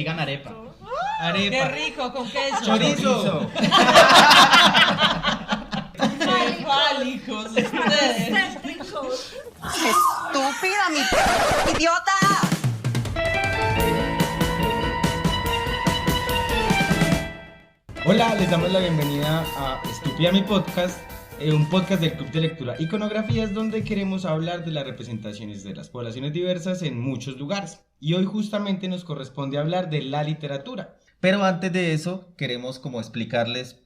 Digan arepa. Qué rico, con queso. Chorizo. Qué fálicos ustedes. Estúpida, mi idiota. Hola, les damos la bienvenida a Estúpida mi podcast, un podcast del Club de Lectura Iconografías donde queremos hablar de las representaciones de las poblaciones diversas en muchos lugares. Y hoy justamente nos corresponde hablar de la literatura. Pero antes de eso, queremos como explicarles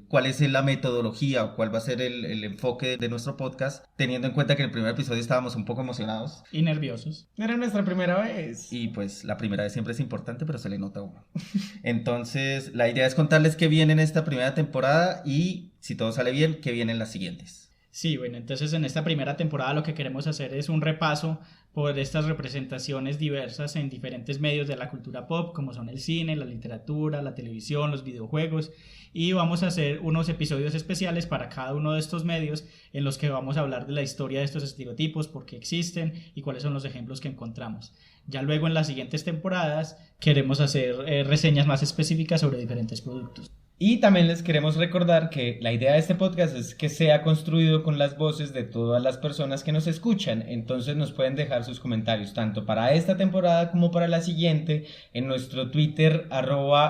cuál es la metodología o cuál va a ser el enfoque de nuestro podcast, teniendo en cuenta que en el primer episodio estábamos un poco emocionados. Y nerviosos. Era nuestra primera vez. Y pues la primera vez siempre es importante, pero se le nota a uno. Entonces, la idea es contarles qué viene en esta primera temporada y, si todo sale bien, qué viene en las siguientes. Sí, bueno, entonces en esta primera temporada lo que queremos hacer es un repaso por estas representaciones diversas en diferentes medios de la cultura pop, como son el cine, la literatura, la televisión, los videojuegos, y vamos a hacer unos episodios especiales para cada uno de estos medios en los que vamos a hablar de la historia de estos estereotipos, por qué existen y cuáles son los ejemplos que encontramos. Ya luego en las siguientes temporadas queremos hacer reseñas más específicas sobre diferentes productos. Y también les queremos recordar que la idea de este podcast es que sea construido con las voces de todas las personas que nos escuchan. Entonces nos pueden dejar sus comentarios tanto para esta temporada como para la siguiente en nuestro Twitter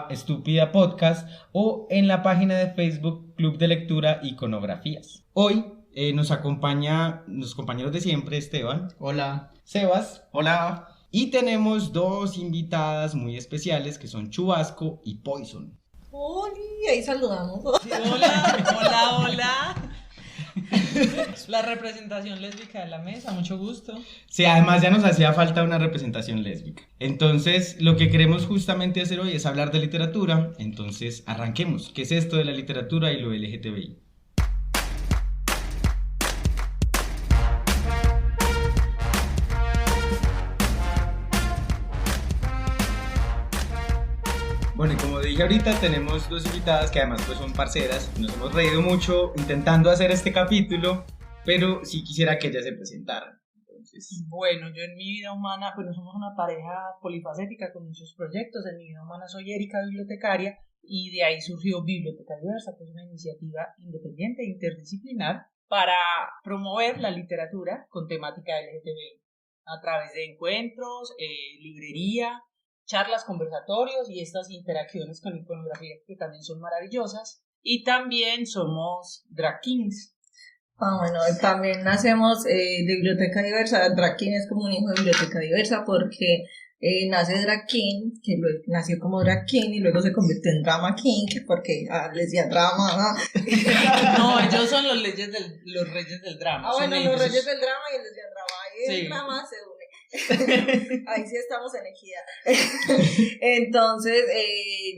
@estúpidapodcast o en la página de Facebook Club de Lectura Iconografías. Hoy nos acompaña los compañeros de siempre, Esteban. Hola. Sebas. Hola. Y tenemos dos invitadas muy especiales que son Chubasco y Poison. Hola, ahí saludamos. Hola. La representación lésbica de la mesa, mucho gusto. Sí, además ya nos hacía falta una representación lésbica. Entonces, lo que queremos justamente hacer hoy es hablar de literatura. Entonces, arranquemos. ¿Qué es esto de la literatura y lo LGTBI? Bueno, y como dije ahorita, tenemos dos invitadas que además pues son parceras. Nos hemos reído mucho intentando hacer este capítulo, pero sí quisiera que ellas se presentaran. Entonces, Bueno, yo en mi vida humana, pues no somos una pareja polifacética con muchos proyectos. En mi vida humana soy Erika, bibliotecaria, y de ahí surgió Biblioteca Diversa, que es una iniciativa independiente e interdisciplinar para promover la literatura con temática LGTBI a través de encuentros, librería, charlas, conversatorios y estas interacciones con iconografía que también son maravillosas. Y también somos drag kings. Bueno, también nacemos de Biblioteca Diversa. Drag King es como un hijo de Biblioteca Diversa porque nace Drag King, que nació como Drag King y luego se convirtió en Drama King, porque les decía drama. No, ellos son los reyes del drama. Bueno, son los ellos. reyes del drama y el lesbian drama. Y Sí. el drama se une. Ahí sí estamos en equidad. Entonces,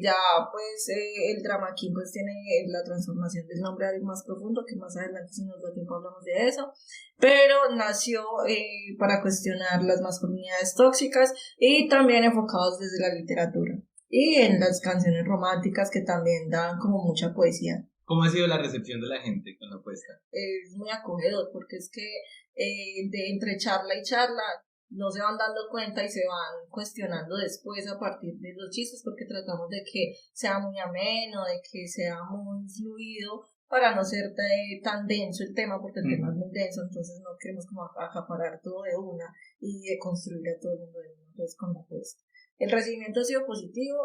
ya pues el Drama King pues tiene la transformación del nombre a algo más profundo, que más adelante si nos da tiempo hablamos de eso, pero nació para cuestionar las masculinidades tóxicas y también enfocados desde la literatura y en las canciones románticas que también dan como mucha poesía. ¿cómo ha sido la recepción de la gente con la apuesta? Es muy acogedor porque es que de entre charla y charla no se van dando cuenta y se van cuestionando después a partir de los chistes, porque tratamos de que sea muy ameno, de que sea muy fluido para no ser tan denso el tema, porque el tema es muy denso, entonces no queremos como acaparar todo de una y de construir a todo el mundo de una vez con la apuesta. El recibimiento ha sido positivo,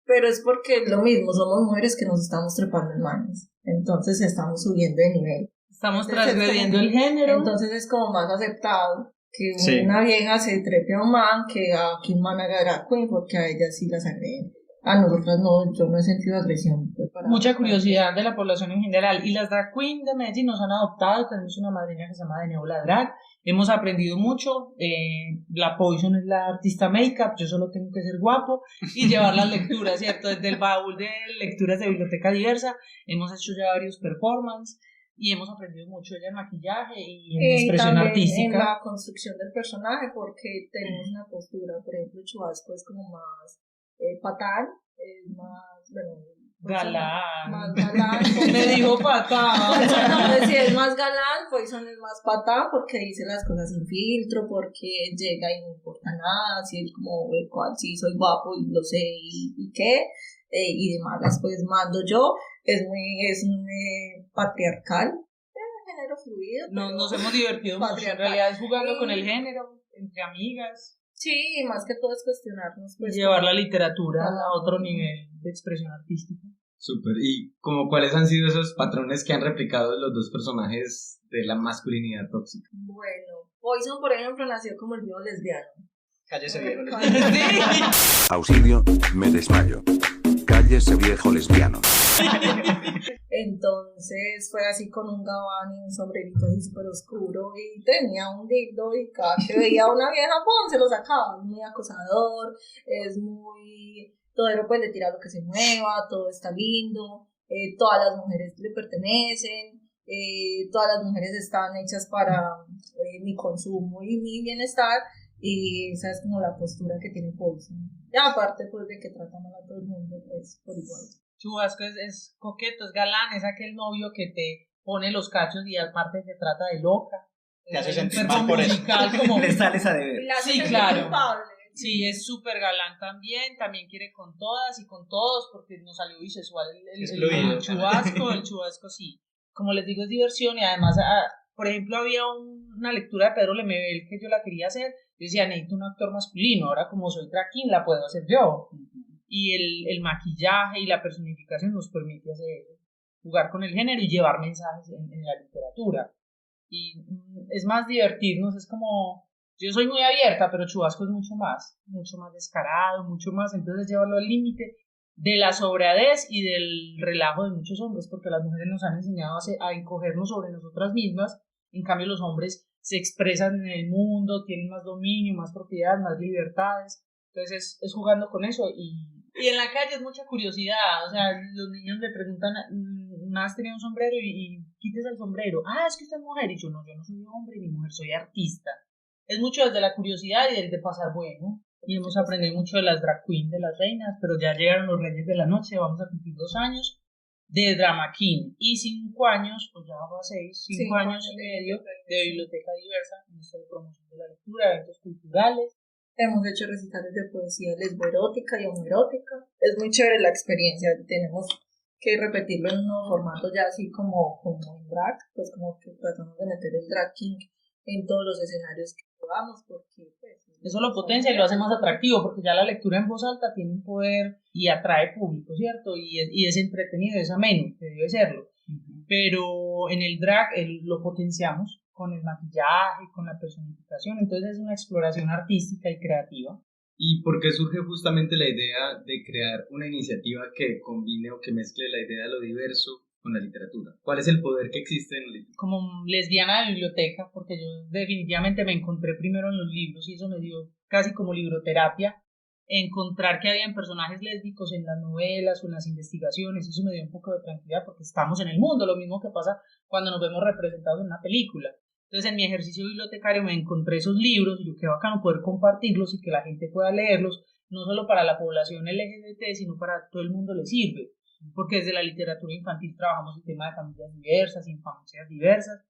pero es porque lo mismo, somos mujeres que nos estamos trepando en manos, entonces estamos subiendo de nivel. Estamos transgrediendo el género. Entonces es como más aceptado que Sí. una vieja se trepe a un man que un man haga drag queen, porque a ellas sí las agreden. A nosotras no, yo no he sentido agresión. Mucha curiosidad de la población en general. Y las drag queens de Medellín nos han adoptado. Tenemos una madrina que se llama Neola Drag. Hemos aprendido mucho. La Poison es la artista make-up. Yo solo tengo que ser guapo y llevar las lecturas, ¿cierto? Desde el baúl de lecturas de Biblioteca Diversa. Hemos hecho ya varios performances. Y hemos aprendido mucho ella en maquillaje y en expresión también artística. en la construcción del personaje, porque tenemos una postura, por ejemplo, Chubasco es como más patán, es más, bueno, Galán. Más galán. Me dijo patán. Entonces, si es más galán, Poison es más patán porque dice las cosas sin filtro, porque llega y no importa nada, si es como el cual sí soy guapo y lo sé y qué, y de malas pues mando yo, es muy patriarcal, género fluido. Nos hemos divertido mucho, en realidad es jugando con el género, entre amigas. Sí, y más que todo es cuestionarnos. Pues, Y llevar la literatura a otro nivel de expresión artística. Súper. ¿Y como cuáles han sido esos patrones que han replicado los dos personajes de la masculinidad tóxica? Bueno, Poison, por ejemplo, nació como el viejo lesbiano. Cállese, viejo. Auxilio, me desmayo. Cállese, viejo lesbiano. Entonces fue así con un gabán y un sombrerito así súper oscuro y tenía un dildo y cada que veía a una vieja, ¡pum!, se lo sacaba. Es muy acosador, es muy... Todero pues le tira lo que se mueva, todo está lindo, todas las mujeres le pertenecen, todas las mujeres están hechas para mi consumo y mi bienestar, y esa es como la postura que tiene Poison. Y aparte pues de que trata mal a todo el mundo pues por igual. Chubasco es coqueto, es galán, es aquel novio que te pone los cachos y aparte te trata de loca. Te hace sentir Un mal por eso. musical como... Le sales a deber. Sí, claro. Sí, es súper galán también quiere con todas y con todos porque nos salió bisexual el chubasco sí. Como les digo, es diversión y además, por ejemplo, había una lectura de Pedro Lemebel que yo la quería hacer, yo decía, necesito un actor masculino, ahora como soy drag king la puedo hacer yo. Y el maquillaje y la personificación nos permite hacer, jugar con el género y llevar mensajes en la literatura. Y es más divertirnos, es como... Yo soy muy abierta, pero Chubasco es mucho más descarado, mucho más, entonces llevarlo al límite de la sobradez y del relajo de muchos hombres, porque las mujeres nos han enseñado a encogernos sobre nosotras mismas, en cambio los hombres se expresan en el mundo, tienen más dominio, más propiedad, más libertades, entonces es jugando con eso y en la calle es mucha curiosidad, o sea, los niños le preguntan, ¿has tenido un sombrero? Y quites el sombrero, es que usted es mujer, y yo no soy hombre ni mujer, soy artista. Es mucho desde la curiosidad y del de pasar bueno. Y hemos aprendido mucho de las drag queens, de las reinas, pero ya llegaron los Reyes de la Noche, vamos a cumplir 2 años de Drama King y 5 años, pues ya va a 5 años y medio de Biblioteca Diversa, en esto de promoción de la lectura, eventos culturales. Hemos hecho recitales de poesía lesboerótica y homoerótica. Es muy chévere la experiencia, tenemos que repetirlo en un nuevo formato ya así como en drag, pues como que tratamos de meter el drag king en todos los escenarios que podamos, porque pues, eso lo potencia y lo hace más atractivo, porque ya la lectura en voz alta tiene un poder y atrae público, ¿cierto? Y es entretenido, es ameno, que debe serlo. Pero en el drag lo potenciamos con el maquillaje, con la personificación, entonces es una exploración artística y creativa. ¿Y por qué surge justamente la idea de crear una iniciativa que combine o que mezcle la idea de lo diverso con la literatura? ¿Cuál es el poder que existe en la literatura? Como lesbiana de biblioteca, porque yo definitivamente me encontré primero en los libros y eso me dio casi como libroterapia, encontrar que habían personajes lésbicos en las novelas o en las investigaciones, eso me dio un poco de tranquilidad porque estamos en el mundo, lo mismo que pasa cuando nos vemos representados en una película. Entonces en mi ejercicio bibliotecario me encontré esos libros y yo qué bacano poder compartirlos y que la gente pueda leerlos, no solo para la población LGBT, sino para todo el mundo le sirve. Porque desde la literatura infantil trabajamos el tema de familias diversas, infancias diversas.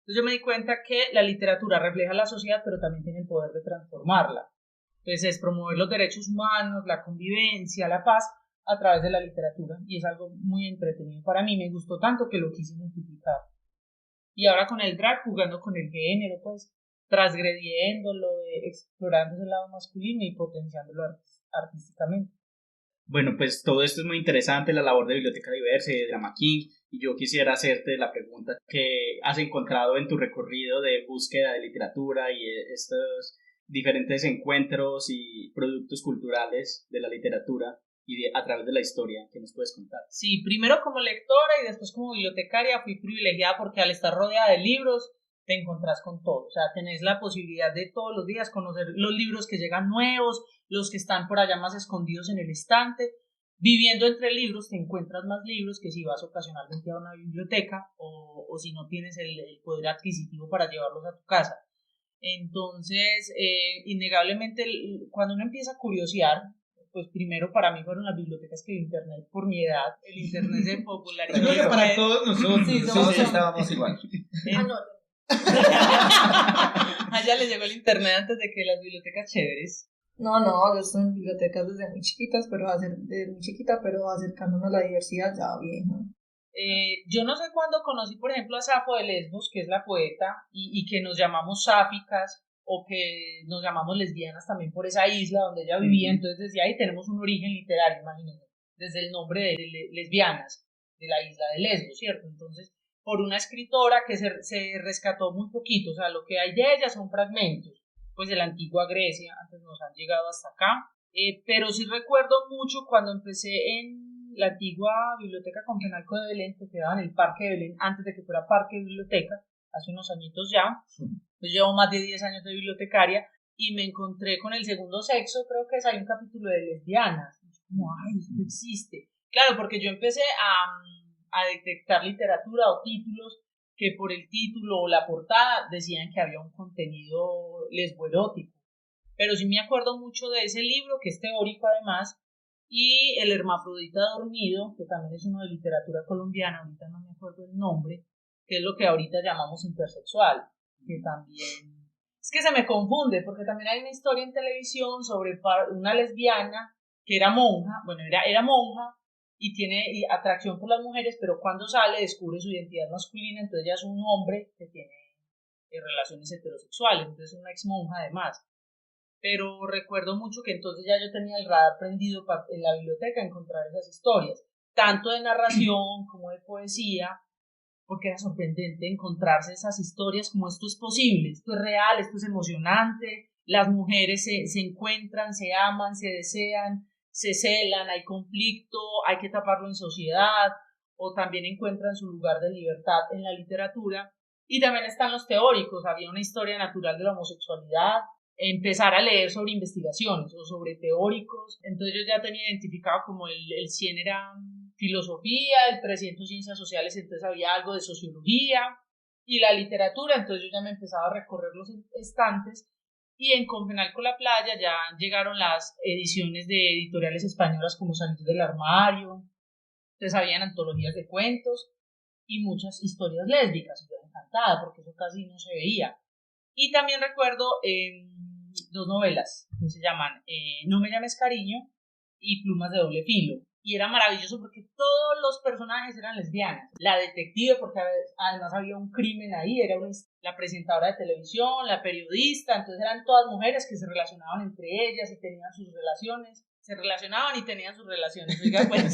Entonces yo me di cuenta que la literatura refleja la sociedad, pero también tiene el poder de transformarla. Entonces es promover los derechos humanos, la convivencia, la paz a través de la literatura. Y es algo muy entretenido. Para mí me gustó tanto que lo quise multiplicar. Y ahora con el drag, jugando con el género, pues transgrediéndolo, explorando ese lado masculino y potenciándolo artísticamente. Bueno, pues todo esto es muy interesante, la labor de Biblioteca Diversa y de Drama King, y yo quisiera hacerte la pregunta que has encontrado en tu recorrido de búsqueda de literatura y estos diferentes encuentros y productos culturales de la literatura y a través de la historia. ¿Qué nos puedes contar? Sí, primero como lectora y después como bibliotecaria fui privilegiada porque al estar rodeada de libros te encontrás con todo, o sea, tenés la posibilidad de todos los días conocer los libros que llegan nuevos, los que están por allá más escondidos en el estante. Viviendo entre libros te encuentras más libros que si vas ocasionalmente a una biblioteca o si no tienes el poder adquisitivo para llevarlos a tu casa. Entonces, innegablemente, cuando uno empieza a curiosear, pues primero para mí fueron las bibliotecas que el internet, por mi edad, el internet se popularizó. Yo creo que para todos nosotros. Sí, Sí, estábamos igual. No. Allá le llegó el internet antes de que las bibliotecas chéveres. No, yo estoy en bibliotecas desde muy chiquitas, desde muy chiquita, pero acercándome a la diversidad ya vieja. Yo no sé cuándo conocí, por ejemplo, a Safo de Lesbos, que es la poeta, y que nos llamamos sáficas, o que nos llamamos lesbianas también por esa isla donde ella vivía. Entonces desde ahí tenemos un origen literario, imagínense, desde el nombre de lesbianas, de la isla de Lesbos, ¿cierto? Entonces, por una escritora que se rescató muy poquito, o sea, lo que hay de ella son fragmentos, pues de la antigua Grecia, antes nos han llegado hasta acá, pero sí recuerdo mucho cuando empecé en la antigua biblioteca Confenalco de Belén, que quedaba en el Parque de Belén, antes de que fuera Parque de Biblioteca, hace unos añitos ya. Yo llevo más de 10 años de bibliotecaria y me encontré con El Segundo Sexo, creo que hay un capítulo de lesbianas, como, ay, eso existe. Claro, porque yo empecé a detectar literatura o títulos que por el título o la portada decían que había un contenido lesboerótico. Pero sí me acuerdo mucho de ese libro, que es teórico además, y El Hermafrodita Dormido, que también es uno de literatura colombiana, ahorita no me acuerdo el nombre, que es lo que ahorita llamamos intersexual, que también... Es que se me confunde, porque también hay una historia en televisión sobre una lesbiana que era monja, bueno, era monja, y tiene atracción por las mujeres, pero cuando sale descubre su identidad masculina, entonces ya es un hombre que tiene relaciones heterosexuales, entonces es una ex monja además. Pero recuerdo mucho que entonces ya yo tenía el radar prendido en la biblioteca a encontrar esas historias, tanto de narración como de poesía, porque era sorprendente encontrarse esas historias como esto es posible, esto es real, esto es emocionante, las mujeres se encuentran, se aman, se desean, se celan, hay conflicto, hay que taparlo en sociedad, o también encuentran su lugar de libertad en la literatura. Y también están los teóricos, había una historia natural de la homosexualidad, empezar a leer sobre investigaciones o sobre teóricos. Entonces yo ya tenía identificado como el 100 era filosofía, el 300 ciencias sociales, entonces había algo de sociología y la literatura, entonces yo ya me empezaba a recorrer los estantes. Y en Confenalco La Playa ya llegaron las ediciones de editoriales españolas como Salir del Armario, entonces habían antologías de cuentos y muchas historias lésbicas, yo encantada porque eso casi no se veía. Y también recuerdo dos novelas que se llaman No me llames cariño y Plumas de doble filo. Y era maravilloso porque todos los personajes eran lesbianas. La detective, porque además había un crimen ahí, era la presentadora de televisión, la periodista, entonces eran todas mujeres que se relacionaban entre ellas y tenían sus relaciones. Se relacionaban y tenían sus relaciones. Oiga, pues.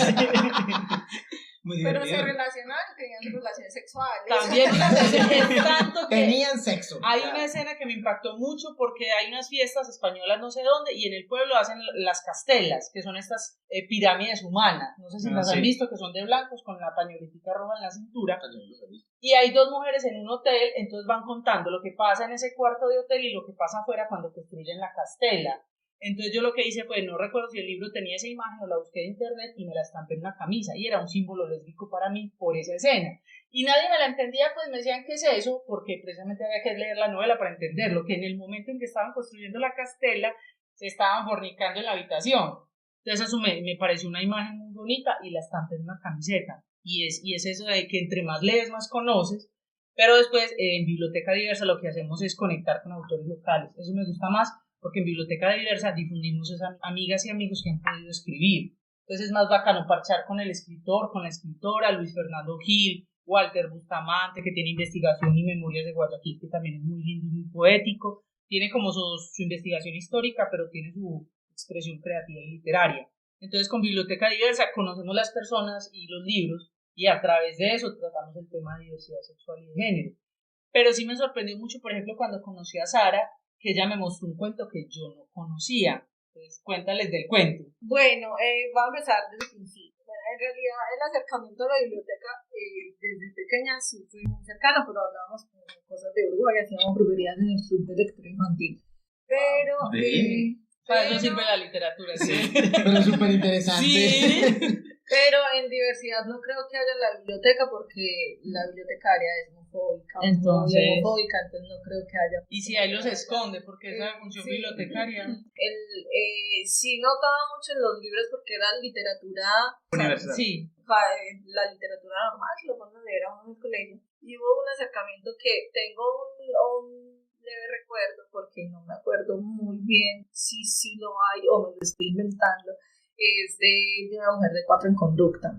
Muy pero divertido. se relacionaban y tenían sus relaciones sexuales. También es tanto que Tenían sexo. hay una escena que me impactó mucho porque hay unas fiestas españolas no sé dónde y en el pueblo hacen las castelas, que son estas pirámides humanas, no sé si las han visto, que son de blancos con la pañoletica roja en la cintura, y hay dos mujeres en un hotel, entonces van contando lo que pasa en ese cuarto de hotel y lo que pasa afuera cuando construyen la castela. Entonces yo lo que hice fue, no recuerdo si el libro tenía esa imagen o la busqué de internet y me la estampé en una camisa y era un símbolo lésbico para mí por esa escena. Y nadie me la entendía, pues me decían ¿qué es eso? Porque precisamente había que leer la novela para entenderlo, que en el momento en que estaban construyendo la castela se estaban fornicando en la habitación. Entonces eso me pareció una imagen muy bonita y la estampé en una camiseta. Y es eso de que entre más lees, más conoces. Pero después en Biblioteca Diversa lo que hacemos es conectar con autores locales. Eso me gusta más porque en Biblioteca Diversa difundimos esas amigas y amigos que han podido escribir. Entonces es más bacano parchar con el escritor, con la escritora, Luis Fernando Gil, Walter Bustamante, que tiene investigación y memorias de Guayaquil, que también es muy lindo y muy poético. Tiene como su investigación histórica, pero tiene su expresión creativa y literaria. Entonces con Biblioteca Diversa conocemos las personas y los libros, y a través de eso tratamos el tema de diversidad sexual y de género. Pero sí me sorprendió mucho, por ejemplo, cuando conocí a Sara, que ella me mostró un cuento que yo no conocía. Entonces, cuéntales del cuento. Bueno, voy a empezar desde el principio. Bueno, en realidad, el acercamiento a la biblioteca desde pequeña sí fue muy cercano, pero hablábamos con cosas de bruja y hacíamos brujerías en el club de lectura infantil. Pero... Para eso sirve la literatura, ¿sí? Pero súper interesante. Sí. Pero en diversidad no creo que haya la biblioteca porque la bibliotecaria es homofóbica, Entonces- muy homofóbica, entonces no creo que haya. Y si ahí los esconde, porque esa función Sí. bibliotecaria. Sí notaba mucho en los libros porque era literatura Universal. Sí, la literatura normal, que lo ponen a leer a uno en el colegio. Y hubo un acercamiento que tengo un leve recuerdo, porque no me acuerdo muy bien si lo hay o me lo estoy inventando, es de una mujer de 4 en conducta,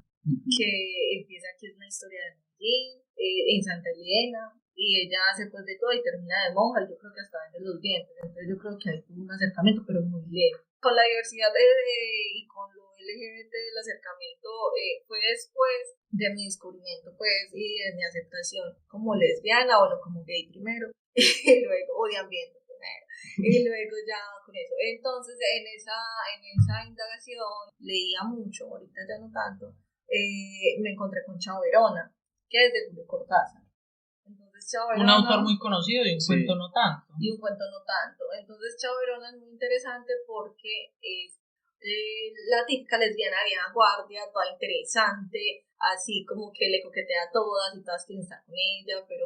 que empieza aquí, es una historia de Medellín, en Santa Elena, y ella hace pues de todo y termina de monja, y yo creo que hasta vende los dientes, entonces yo creo que ahí tuvo un acercamiento, pero muy leve. Con la diversidad y con lo LGBT, el acercamiento fue después de mi descubrimiento, pues, y de mi aceptación como lesbiana, bueno, como gay primero, y luego, o de ambiente primero, y luego ya con eso. Entonces, en esa indagación, leía mucho, ahorita ya no tanto, me encontré con Chao Verona, que es de Julio Cortázar. Entonces, Chao un Verona, autor muy conocido y un Sí. cuento no tanto. y un cuento no tanto. Entonces, Chao Verona es muy interesante porque es la típica lesbiana de vieja guardia, toda interesante, así como que le coquetea a todas y todas quieren estar con ella, pero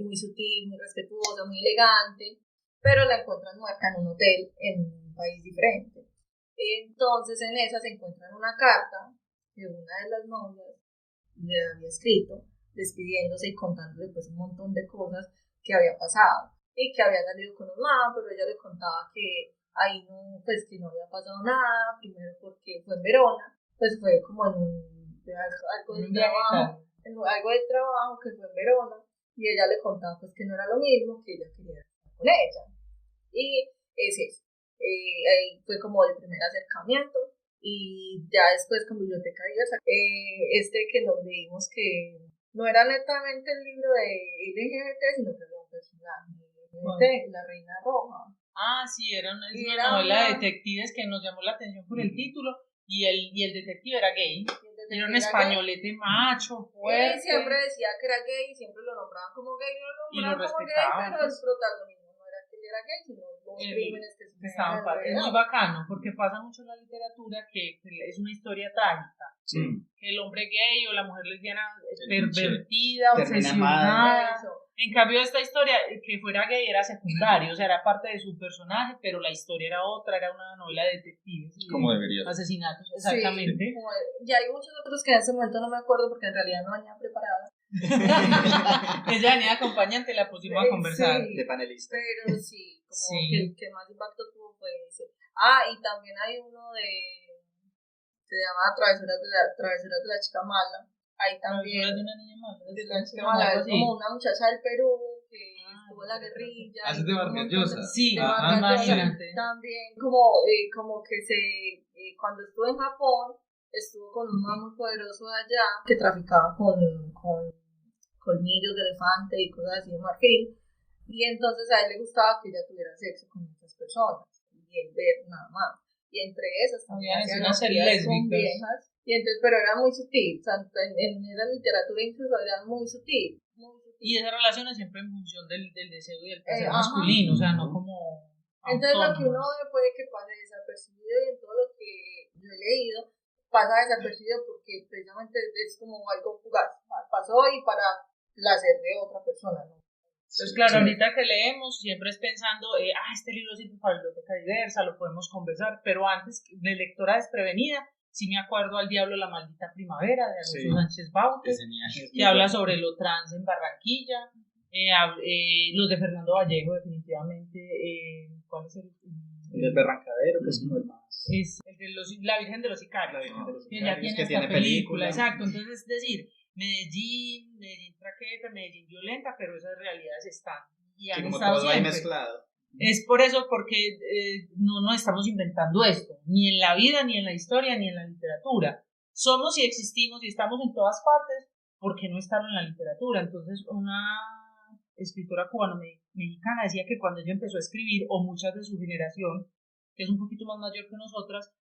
muy sutil, muy respetuosa, muy elegante, pero la encuentran muerta en un hotel en un país diferente. Entonces, en esa se encuentran una carta que una de las novias le había escrito, despidiéndose y contándole pues un montón de cosas que había pasado y que había salido con un man, pero ella le contaba que ahí no, pues que no había pasado nada, primero porque fue en Verona, pues fue como en algo de Un viaje trabajo, algo de trabajo que fue en Verona, y ella le contaba pues que no era lo mismo, que ella quería estar con ella, y es eso. Ahí fue como el primer acercamiento, y ya después con Biblioteca Diversa, que nos leímos que no era netamente el libro de LGBT, sino que era un personaje LGBT, la Reina Roja. Ah, sí, era una Era novela de una- detectives que nos llamó la atención por el título y el detective era gay. Era un Era españolete macho, gay. fuerte. Él siempre decía que era gay y siempre lo nombraban como gay, Y lo como gay, respetaban, pero el pues. protagonismo no era que él era gay, sino los El- crímenes que que estaban es muy bacano porque pasa mucho en la literatura que es una historia trágica, que el hombre gay o la mujer lesbiana es El cliché. pervertida, Termina obsesionada. Eso. En cambio esta historia, que fuera gay era secundario, o sea, era parte de su personaje, pero la historia era otra, era una novela de detectives y Como de debería ser. asesinatos, exactamente. Sí, y hay muchos otros que en ese momento no me acuerdo porque en realidad no venía preparada. Ella venía acompañante, la pusimos a conversar. Sí. De panelista. Pero sí, como Sí. que el que más impacto tuvo fue ese. Ah, y también hay uno se llama Travesuras de la chica mala. Ahí también, Travesuras de una niña mala, de la chica algo mala, es así. como una muchacha del Perú que Ah, estuvo en la guerrilla. Ah, y es de un Vargas montón Llosa. Sí, de ajá, Vargas Llosa. imagínate. También como que cuando estuvo en Japón, estuvo con un man muy poderoso de allá que traficaba con colmillos de elefante y cosas así de marfil. Y entonces a él le gustaba que ella tuviera sexo con muchas personas y él ver nada más. Y entre esas también Había hacían escenas orgías con lésbicas. viejas. Y entonces, pero era muy sutil, tanto en esa literatura incluso era muy sutil. Muy sutil. Y esa relación es siempre en función del deseo y del placer Ajá. masculino, o sea, no como Entonces lo que uno autónomas. ve puede que pase desapercibido y en todo lo que yo he leído pasa desapercibido porque precisamente es como algo fugaz, pasó y para placer de otra persona, ¿no? Entonces, claro, Sí. ahorita que leemos, siempre es pensando, este libro sirve para biblioteca diversa, lo podemos conversar, pero antes, de lectora desprevenida, sí me acuerdo al Diablo la maldita primavera, de Alonso Sí. Sánchez Baute, que habla sobre lo trans en Barranquilla, los de Fernando Vallejo, definitivamente, ¿cuál es el El Berrancadero, que es como el más. es el de la Virgen de los Sicarios, que ya tiene que esta tiene película, exacto. Entonces, es decir, Medellín traqueta, Medellín violenta, pero esas realidades están y han Y como estado todo ahí siempre. mezclado. Es por eso, porque no nos estamos inventando esto, ni en la vida, ni en la historia, ni en la literatura. Somos y existimos y estamos en todas partes, ¿por qué no estar en la literatura? Entonces, una escritora cubano-mexicana decía que cuando ella empezó a escribir, o muchas de su generación, que es un poquito más mayor que nosotras,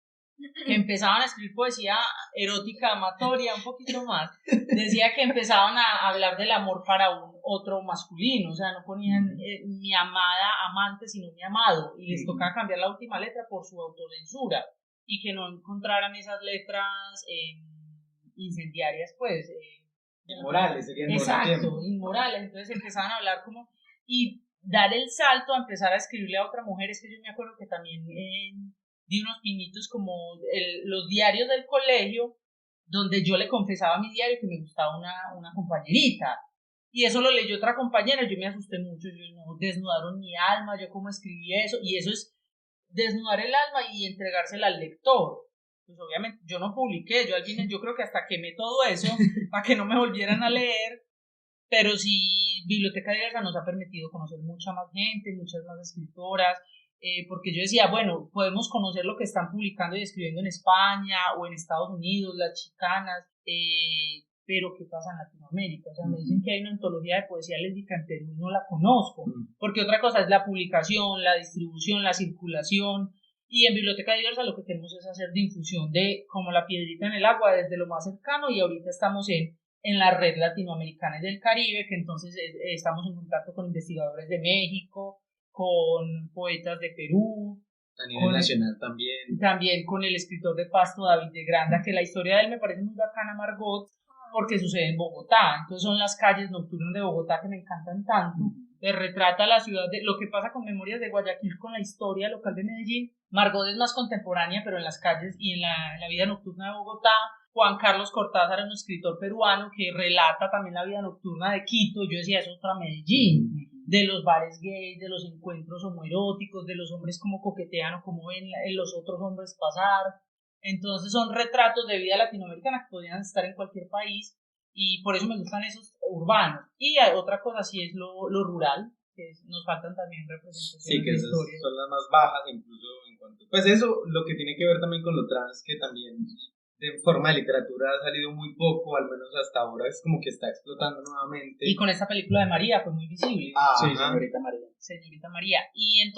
que empezaban a escribir poesía erótica, amatoria, un poquito más, decía que empezaban a hablar del amor para un otro masculino, o sea, no ponían mi amada amante, sino mi amado, y les tocaba cambiar la última letra por su autocensura. y que no encontraran esas letras incendiarias, pues. Morales, serían exacto, inmorales. Entonces empezaban a hablar como, y dar el salto a empezar a escribirle a otra mujer. Es que yo me acuerdo que también di unos pinitos como los diarios del colegio, donde yo le confesaba a mi diario que me gustaba una compañerita. Y eso lo leyó otra compañera, yo me asusté mucho, yo no, desnudaron mi alma, yo cómo escribí eso, y eso es desnudar el alma y entregársela al lector. Pues obviamente yo no publiqué, yo al final yo creo que hasta quemé todo eso para que no me volvieran a leer, pero sí Biblioteca Diversa nos ha permitido conocer mucha más gente, muchas más escritoras, porque yo decía, bueno, podemos conocer lo que están publicando y escribiendo en España o en Estados Unidos, las chicanas, pero ¿qué pasa en Latinoamérica? O sea, me dicen que hay una antología de poesía lésbica en Perú y no la conozco, porque otra cosa es la publicación, la distribución, la circulación, y en Biblioteca Diversa lo que queremos es hacer difusión de como la piedrita en el agua desde lo más cercano, y ahorita estamos en la red latinoamericana y del Caribe, que entonces estamos en contacto con investigadores de México, con poetas de Perú, a nivel nacional también. También con el escritor de Pasto, David de Granda, que la historia de él me parece muy bacana, Margot, porque sucede en Bogotá. Entonces son las calles nocturnas de Bogotá que me encantan tanto. Retrata la ciudad, lo que pasa con Memorias de Guayaquil, con la historia local de Medellín. Margot es más contemporánea, pero en las calles y en la vida nocturna de Bogotá. Juan Carlos Cortázar es un escritor peruano que relata también la vida nocturna de Quito. Yo decía, es otra Medellín, de los bares gays, de los encuentros homoeróticos, de los hombres como coquetean o como ven los otros hombres pasar. Entonces son retratos de vida latinoamericana que podrían estar en cualquier país, y por eso me gustan esos urbanos. Y otra cosa sí es lo rural, que nos faltan también representaciones. Sí, que de esas historias. son las más bajas, incluso en cuanto... Pues eso, lo que tiene que ver también con lo trans, que también de forma de literatura ha salido muy poco, al menos hasta ahora es como que está explotando nuevamente. Y con esta película de María fue muy visible. Sí, Señorita María. Señorita María. Y en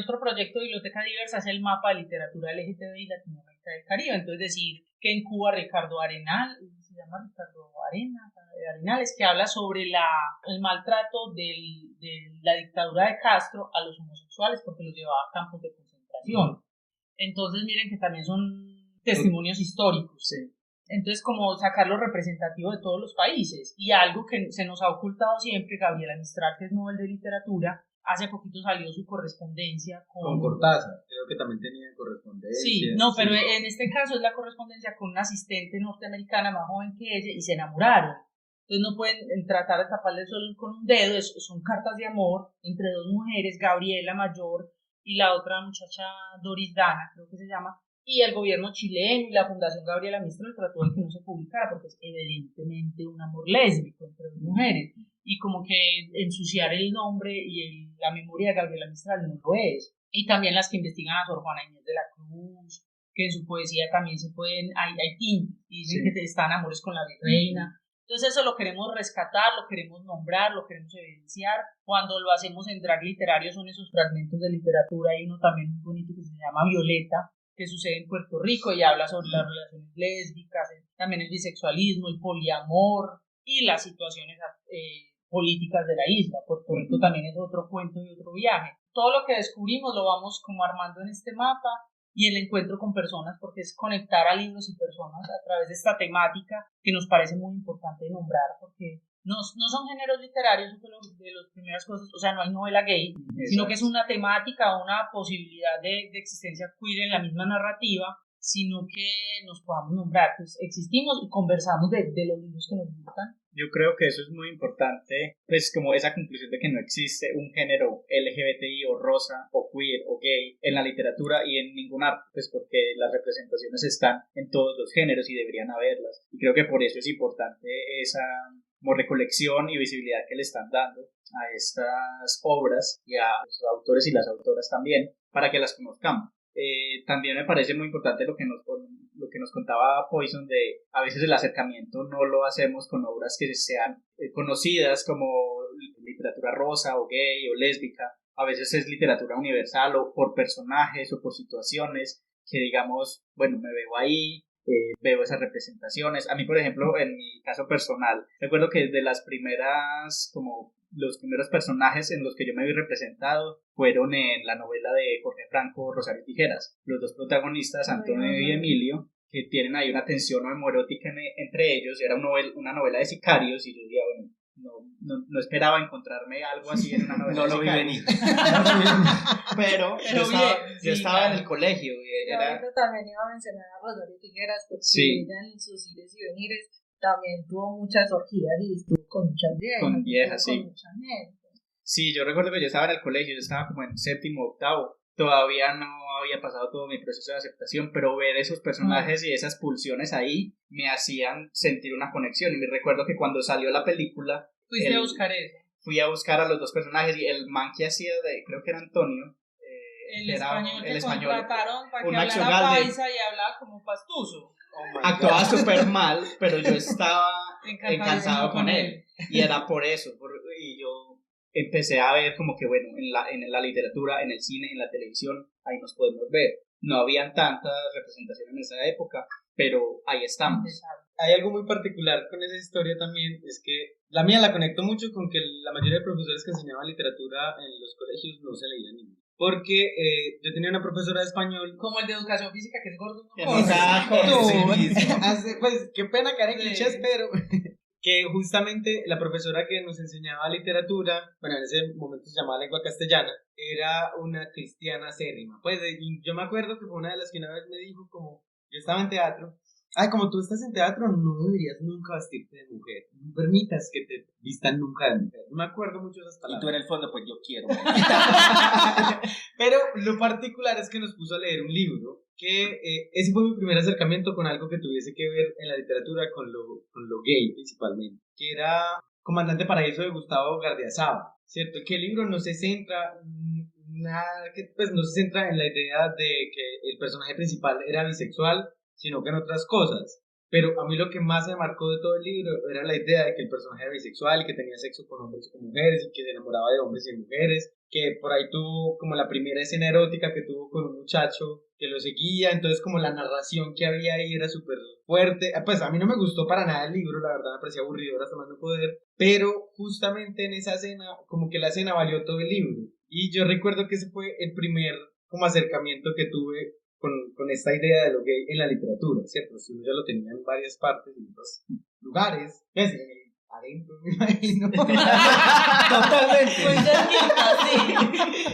otro proyecto de Biblioteca Diversa es el mapa de literatura LGTBI Latinoamérica del Caribe. Entonces decir que en Cuba Ricardo Arenal, se llama Ricardo Arenales, que habla sobre el maltrato de la dictadura de Castro a los homosexuales porque los llevaba a campos de concentración. Entonces miren que también son testimonios históricos. Sí. Entonces, como sacarlo representativo de todos los países. Y algo que se nos ha ocultado siempre, Gabriela Mistral, que es Nobel de Literatura, hace poquito salió su correspondencia con Cortázar. Creo que también tenía correspondencia. Sí, no, pero en este caso es la correspondencia con una asistente norteamericana más joven que ella y se enamoraron. Entonces no pueden tratar de taparle el sol con un dedo, son cartas de amor entre dos mujeres, Gabriela mayor y la otra muchacha Doris Dana, creo que se llama. Y el gobierno chileno y la Fundación Gabriela Mistral trató de que no se publicara porque es evidentemente un amor lésbico entre dos mujeres, y como que ensuciar el nombre y la memoria de Gabriela Mistral no lo es. Y también las que investigan a Sor Juana Inés de la Cruz, que en su poesía también hay tintes, y dicen que están amores con la virreina. Entonces eso lo queremos rescatar, lo queremos nombrar, lo queremos evidenciar. Cuando lo hacemos en drag literario son esos fragmentos de literatura. Hay uno también muy bonito que se llama Violeta, que sucede en Puerto Rico y habla sobre las relaciones lésbicas, también el bisexualismo, el poliamor y las situaciones políticas de la isla. Puerto Rico también es otro cuento y otro viaje. Todo lo que descubrimos lo vamos como armando en este mapa, y el encuentro con personas, porque es conectar a libros y personas a través de esta temática que nos parece muy importante nombrar, porque no son géneros literarios, eso fue de las primeras cosas, o sea, no hay novela gay, sino que es una temática, una posibilidad de existencia queer en la misma narrativa, sino que nos podamos nombrar, pues existimos y conversamos de los libros que nos gustan. Yo creo que eso es muy importante, pues como esa conclusión de que no existe un género LGBTI o rosa o queer o gay en la literatura y en ningún arte, pues porque las representaciones están en todos los géneros y deberían haberlas, y creo que por eso es importante esa como recolección y visibilidad que le están dando a estas obras y a los autores y las autoras también, para que las conozcamos. También me parece muy importante lo que nos contaba Poison, de a veces el acercamiento no lo hacemos con obras que sean conocidas como literatura rosa o gay o lésbica. A veces es literatura universal o por personajes o por situaciones que digamos, bueno, me veo ahí, veo esas representaciones. A mí, por ejemplo, en mi caso personal, recuerdo que desde los primeros personajes en los que yo me vi representado fueron en la novela de Jorge Franco, Rosario Tijeras. Los dos protagonistas, Antonio y Emilio, que tienen ahí una tensión homoerótica entre ellos. Era una novela de sicarios y yo diría, bueno, no esperaba encontrarme algo así en una novela No de lo vi sicarios. venir. Pero yo estaba en el colegio y Yo era... ahorita también iba a mencionar a Rosario Tijeras porque Sí. ella en sus ires y venires también tuvo muchas orgías y estuvo con muchas viejas. Con viejas, estuvo sí. con mucha gente. Sí, yo recuerdo que yo estaba en el colegio, yo estaba como en séptimo, octavo. Todavía no había pasado todo mi proceso de aceptación, pero ver esos personajes y esas pulsiones ahí me hacían sentir una conexión. Y me recuerdo que cuando salió la película... Fuiste a buscar eso. Fui a buscar a los dos personajes y el man que hacía creo que era Antonio. El que era español el te español, contrataron para que un hablara Maxogalde. paisa y hablaba como pastuso. Actuaba súper mal, pero yo estaba Encantado con él. Y era por eso. Y yo empecé a ver como que, bueno, en la literatura, en el cine, en la televisión, ahí nos podemos ver. No habían tantas representaciones en esa época, pero ahí estamos. Hay algo muy particular con esa historia también, es que la mía la conecto mucho con que la mayoría de profesores que enseñaban literatura en los colegios no se leían ni libros. Porque yo tenía una profesora de español. Como el de educación física, que es gordo. Que no sabe correr. Pues qué pena caer en Sí. clichés, pero que justamente la profesora que nos enseñaba literatura, bueno, en ese momento se llamaba lengua castellana, era una cristiana acérrima. Pues y yo me acuerdo que fue una de las que una vez me dijo, como yo estaba en teatro, ay, como tú estás en teatro, no deberías nunca vestirte de mujer, no permitas que te vistan nunca de mujer. No me acuerdo mucho de esas Y palabras. tú en el fondo, pues yo quiero. Pero lo particular es que nos puso a leer un libro que ese fue mi primer acercamiento con algo que tuviese que ver en la literatura con lo gay principalmente, que era Comandante Paraíso de Gustavo Gardiazabal, ¿cierto? Que el libro no se centra no se centra en la idea de que el personaje principal era bisexual, sino que en otras cosas. Pero a mí lo que más me marcó de todo el libro era la idea de que el personaje era bisexual y que tenía sexo con hombres y con mujeres y que se enamoraba de hombres y mujeres, que por ahí tuvo como la primera escena erótica que tuvo con un muchacho que lo seguía, entonces como la narración que había ahí era súper fuerte. Pues a mí no me gustó para nada el libro, la verdad me parecía aburrido hasta más no poder, pero justamente en esa escena, como que la escena valió todo el libro. Y yo recuerdo que ese fue el primer como acercamiento que tuve con esta idea de lo gay en la literatura, ¿cierto? Si uno ya lo tenía en varias partes, en otros lugares, pues, adentro, me imagino. Totalmente. Muy cerquita, sí.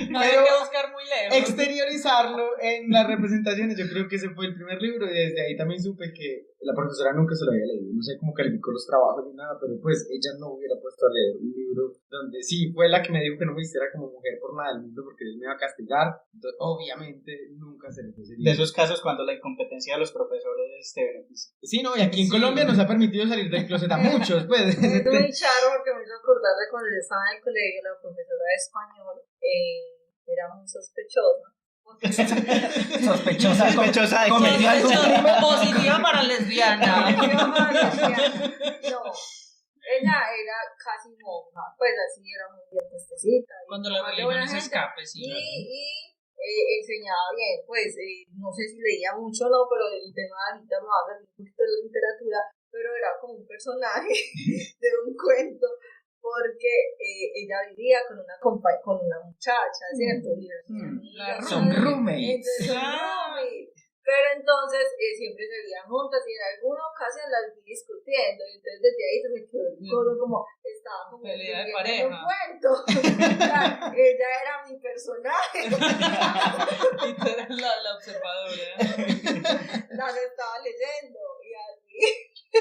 No hay Pero que buscar muy lejos. exteriorizarlo en las representaciones, yo creo que ese fue el primer libro y desde ahí también supe que la profesora nunca se lo había leído, no sé cómo calificó los trabajos ni nada, pero pues ella no hubiera puesto a leer un libro donde sí, fue la que me dijo que no me vistiera como mujer por nada del mundo porque él me iba a castigar, entonces obviamente nunca se le puso ese De libro. esos casos cuando la incompetencia de los profesores te beneficia. Sí, no, y aquí en Colombia nos ha permitido salir del closet a muchos, pues. Es muy charro porque me hizo acordar de cuando yo estaba en el colegio, la profesora de español era muy sospechosa. Sospechosa de cometió algún crimen. Positiva para lesbiana. No, ella era casi monja, pues así era muy bien puestecita. Cuando la religión se escape, sí. Y enseñaba bien, pues no sé si leía mucho o no, pero el tema ahorita me va a salir un poquito de la literatura, pero era como un personaje de un cuento, porque ella vivía con una muchacha, ¿cierto? Y era una amiga, Son roommates. entonces, son roommates. Pero entonces siempre se veían juntas y en alguna ocasión las vi discutiendo, y entonces desde ahí se me quedó el codo como estaba como pelea de viviendo en un pareja. cuento. O sea, ella era mi personaje. Y tú eras la observadora. Las estaba leyendo y así.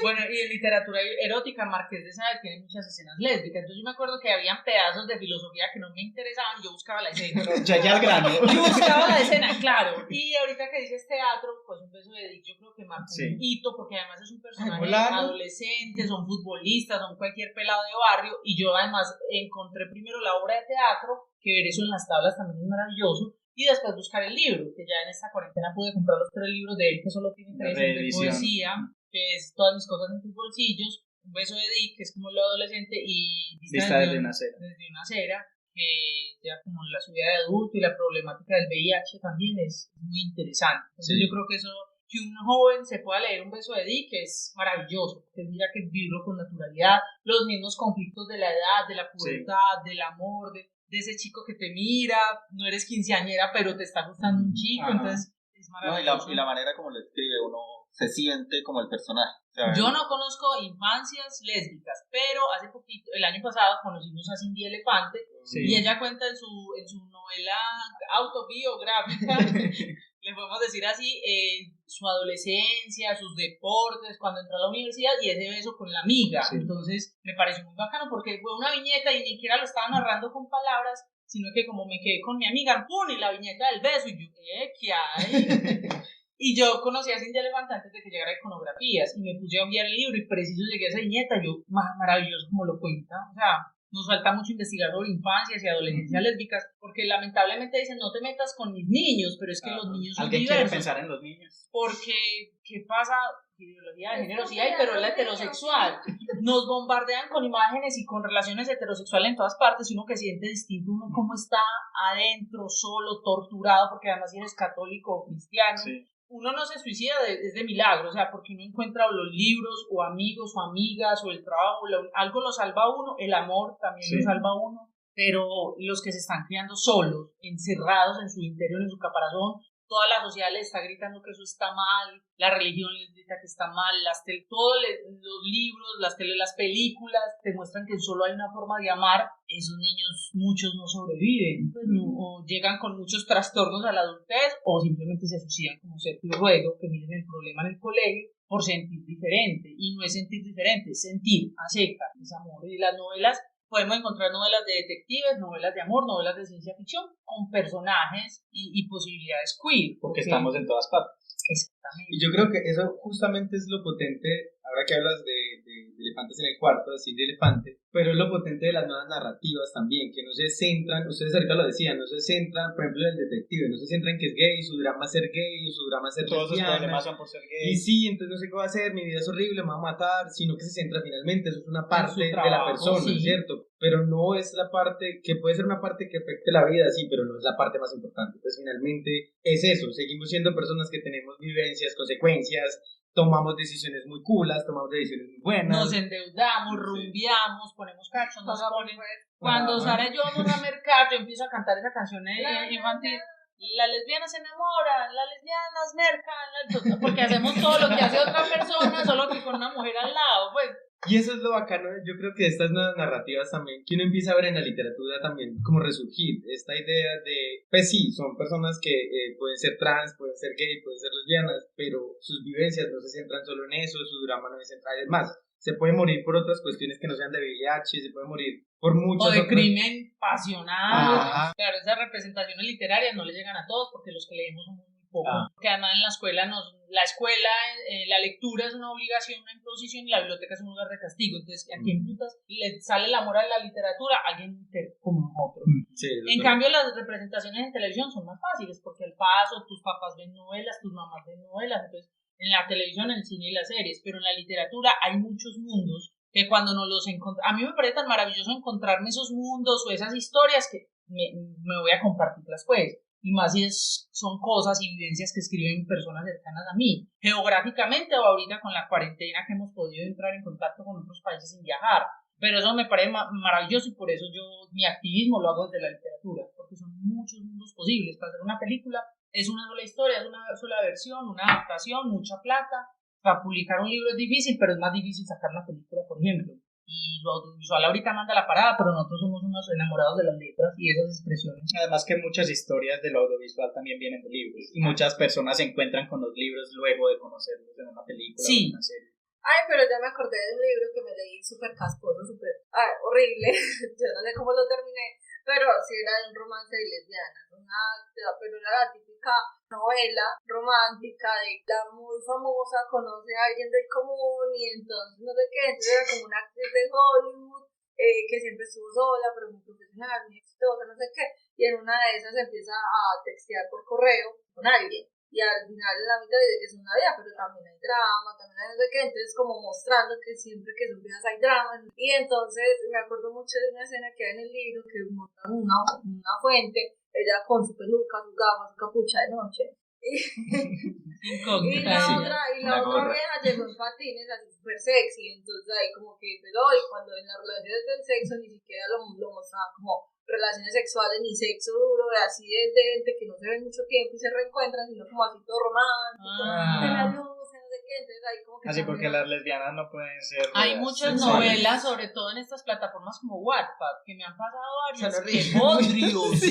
Bueno, y en literatura erótica, Marqués de Sade tiene muchas escenas lésbicas. Entonces yo me acuerdo que habían pedazos de filosofía que no me interesaban, yo buscaba la escena. Ya al grano. Yo buscaba la escena, claro. Y ahorita que dices teatro, pues un beso de Dick, yo creo que marcó un hito, porque además es un personaje adolescente, son futbolistas, son cualquier pelado de barrio. Y yo además encontré primero la obra de teatro, que ver eso en las tablas también es maravilloso. Y después buscar el libro, que ya en esta cuarentena pude comprar los 3 libros de él, que solo tiene 3 de poesía, que es Todas mis cosas en tus bolsillos, Un beso de Dick, que es como lo adolescente, y Vista desde una acera. Desde una acera, que ya como la subida de adulto y la problemática del VIH también es muy interesante. Entonces yo creo que eso que un joven se pueda leer Un beso de Dick es maravilloso, porque mira que vivirlo con naturalidad, los mismos conflictos de la edad, de la pubertad, del amor, de ese chico que te mira, no eres quinceañera pero te está gustando un chico, entonces es maravilloso. Y la manera como lo escribe, uno se siente como el personaje. O sea, yo no conozco infancias lésbicas, pero hace poquito, el año pasado, conocimos a Cindy Elefante, y ella cuenta en su novela autobiográfica, le podemos decir así, su adolescencia, sus deportes, cuando entró a la universidad y ese beso con la amiga. Entonces me pareció muy bacano porque fue una viñeta y ni siquiera lo estaba narrando con palabras, sino que como me quedé con mi amiga, ¡pum! Y la viñeta del beso, y yo, ¿qué hay? Y yo conocí a Cindy Elefante antes de que llegara a Iconografías, y me puse a enviar el libro, y preciso llegué a esa viñeta, yo, maravilloso como lo cuenta, o sea, nos falta mucho investigar sobre infancias y adolescencias lésbicas, porque lamentablemente dicen, no te metas con mis niños, pero es que los niños son ¿alguien diversos. quiere pensar en los niños? Porque, ¿qué pasa? Ideología de género sí hay, pero es la heterosexual. Nos bombardean con imágenes y con relaciones heterosexuales en todas partes, y uno que siente distinto, uno cómo está adentro, solo, torturado, porque además si eres católico o cristiano. Uno no se suicida es de milagro, o sea, porque uno encuentra o los libros, o amigos, o amigas, o el trabajo, algo lo salva a uno, el amor también lo salva a uno, pero los que se están criando solos, encerrados en su interior, en su caparazón, toda la sociedad les está gritando que eso está mal, la religión les grita que está mal, los libros, las películas te muestran que solo hay una forma de amar. Esos niños, muchos no sobreviven, o llegan con muchos trastornos a la adultez, o simplemente se suicidan como Sergio Ruedo, que miren el problema en el colegio, por sentir diferente, y no es sentir diferente, es sentir a secas, es amor. Y las novelas, podemos encontrar novelas de detectives, novelas de amor, novelas de ciencia ficción, con personajes y posibilidades queer. Porque estamos en todas partes. Exactamente. Y yo creo que eso justamente es lo potente, ahora que hablas de elefantes en el cuarto, de Cindy Elefante, pero es lo potente de las nuevas narrativas también, que no se centran, ustedes ahorita lo decían, no se centran, por ejemplo, en el detective, no se centran en que es gay, su drama es ser gay, o su drama es ser todos lesbiana, los problemas son por ser gay. y sí, entonces no sé qué va a hacer, mi vida es horrible, me va a matar, sino que se centra finalmente, eso es una parte de la persona, ¿cierto? Pero no es la parte, que puede ser una parte que afecte la vida, sí, pero no es la parte más importante. Pues finalmente es eso, seguimos siendo personas que tenemos vivencias, consecuencias, tomamos decisiones muy culas, tomamos decisiones muy buenas. Nos endeudamos, rumbeamos, ponemos cachos, nos ponen... Cuando Sara y yo vamos a mercar, yo empiezo a cantar esa canción infantil. Las lesbianas se enamoran, las lesbianas mercan, porque hacemos todo lo que hace otra persona, solo que con una mujer al lado, pues. Y eso es lo bacano, yo creo que de estas nuevas narrativas también, que uno empieza a ver en la literatura también como resurgir, esta idea de, pues sí, son personas que pueden ser trans, pueden ser gay, pueden ser lesbianas, pero sus vivencias no se centran solo en eso, su drama no se centra, es más, se puede morir por otras cuestiones que no sean de VIH, se puede morir por muchas o de otras... crimen pasional. Claro, esas representaciones literarias no le llegan a todos porque los que leemos son muy pocos. Porque además en la escuela, la lectura es una obligación, una imposición, y la biblioteca es un lugar de castigo. Entonces, ¿a quién putas le sale el amor a la literatura? Alguien como nosotros. Sí, en cambio, las representaciones en televisión son más fáciles porque al paso tus papás ven novelas, tus mamás ven novelas, entonces en la televisión, en el cine y las series, pero en la literatura hay muchos mundos que cuando nos los encontramos, a mí me parece tan maravilloso encontrarme esos mundos o esas historias que me voy a compartirlas pues, y más si son cosas y vivencias que escriben personas cercanas a mí, geográficamente o ahorita con la cuarentena que hemos podido entrar en contacto con otros países sin viajar, pero eso me parece maravilloso, y por eso yo mi activismo lo hago desde la literatura, porque son muchos mundos posibles. Para hacer una película es una sola historia, es una sola versión, una adaptación, mucha plata. Para publicar un libro es difícil, pero es más difícil sacar una película, por ejemplo. Y lo audiovisual ahorita manda la parada, pero nosotros somos unos enamorados de las letras y esas expresiones. Además que muchas historias de lo audiovisual también vienen de libros, y muchas personas se encuentran con los libros luego de conocerlos en una película o en una serie. Ay, pero ya me acordé de un libro que me leí súper casposo, súper horrible. Yo no sé cómo lo terminé, pero sí era de un romance de lesbianas, pero era la típica novela romántica de la muy famosa conoce a alguien del común y entonces no sé qué, entonces era como una actriz de Hollywood que siempre estuvo sola, pero muy profesional, muy exitosa, no sé qué, y en una de esas empieza a textear por correo con alguien. Y al final en la mitad dice que es una vida, pero también hay drama, también hay no sé qué, entonces como mostrando que siempre que son vidas hay drama. Y entonces me acuerdo mucho de una escena que hay en el libro que montan una fuente, ella con su peluca, sus gafas, su capucha de noche, Y la otra vieja llegó en patines así súper sexy, entonces ahí como que empezó, y cuando en las relaciones del sexo ni siquiera lo mostraban como relaciones sexuales ni sexo duro, así de gente que no se ven mucho tiempo y se reencuentran, sino como así todo romántico, de la luz, no sé qué, entonces ahí como que... Así porque las lesbianas no pueden ser... Hay muchas sexuales. novelas, sobre todo en estas plataformas como Wattpad, que me han pasado varias, Son que bodrios,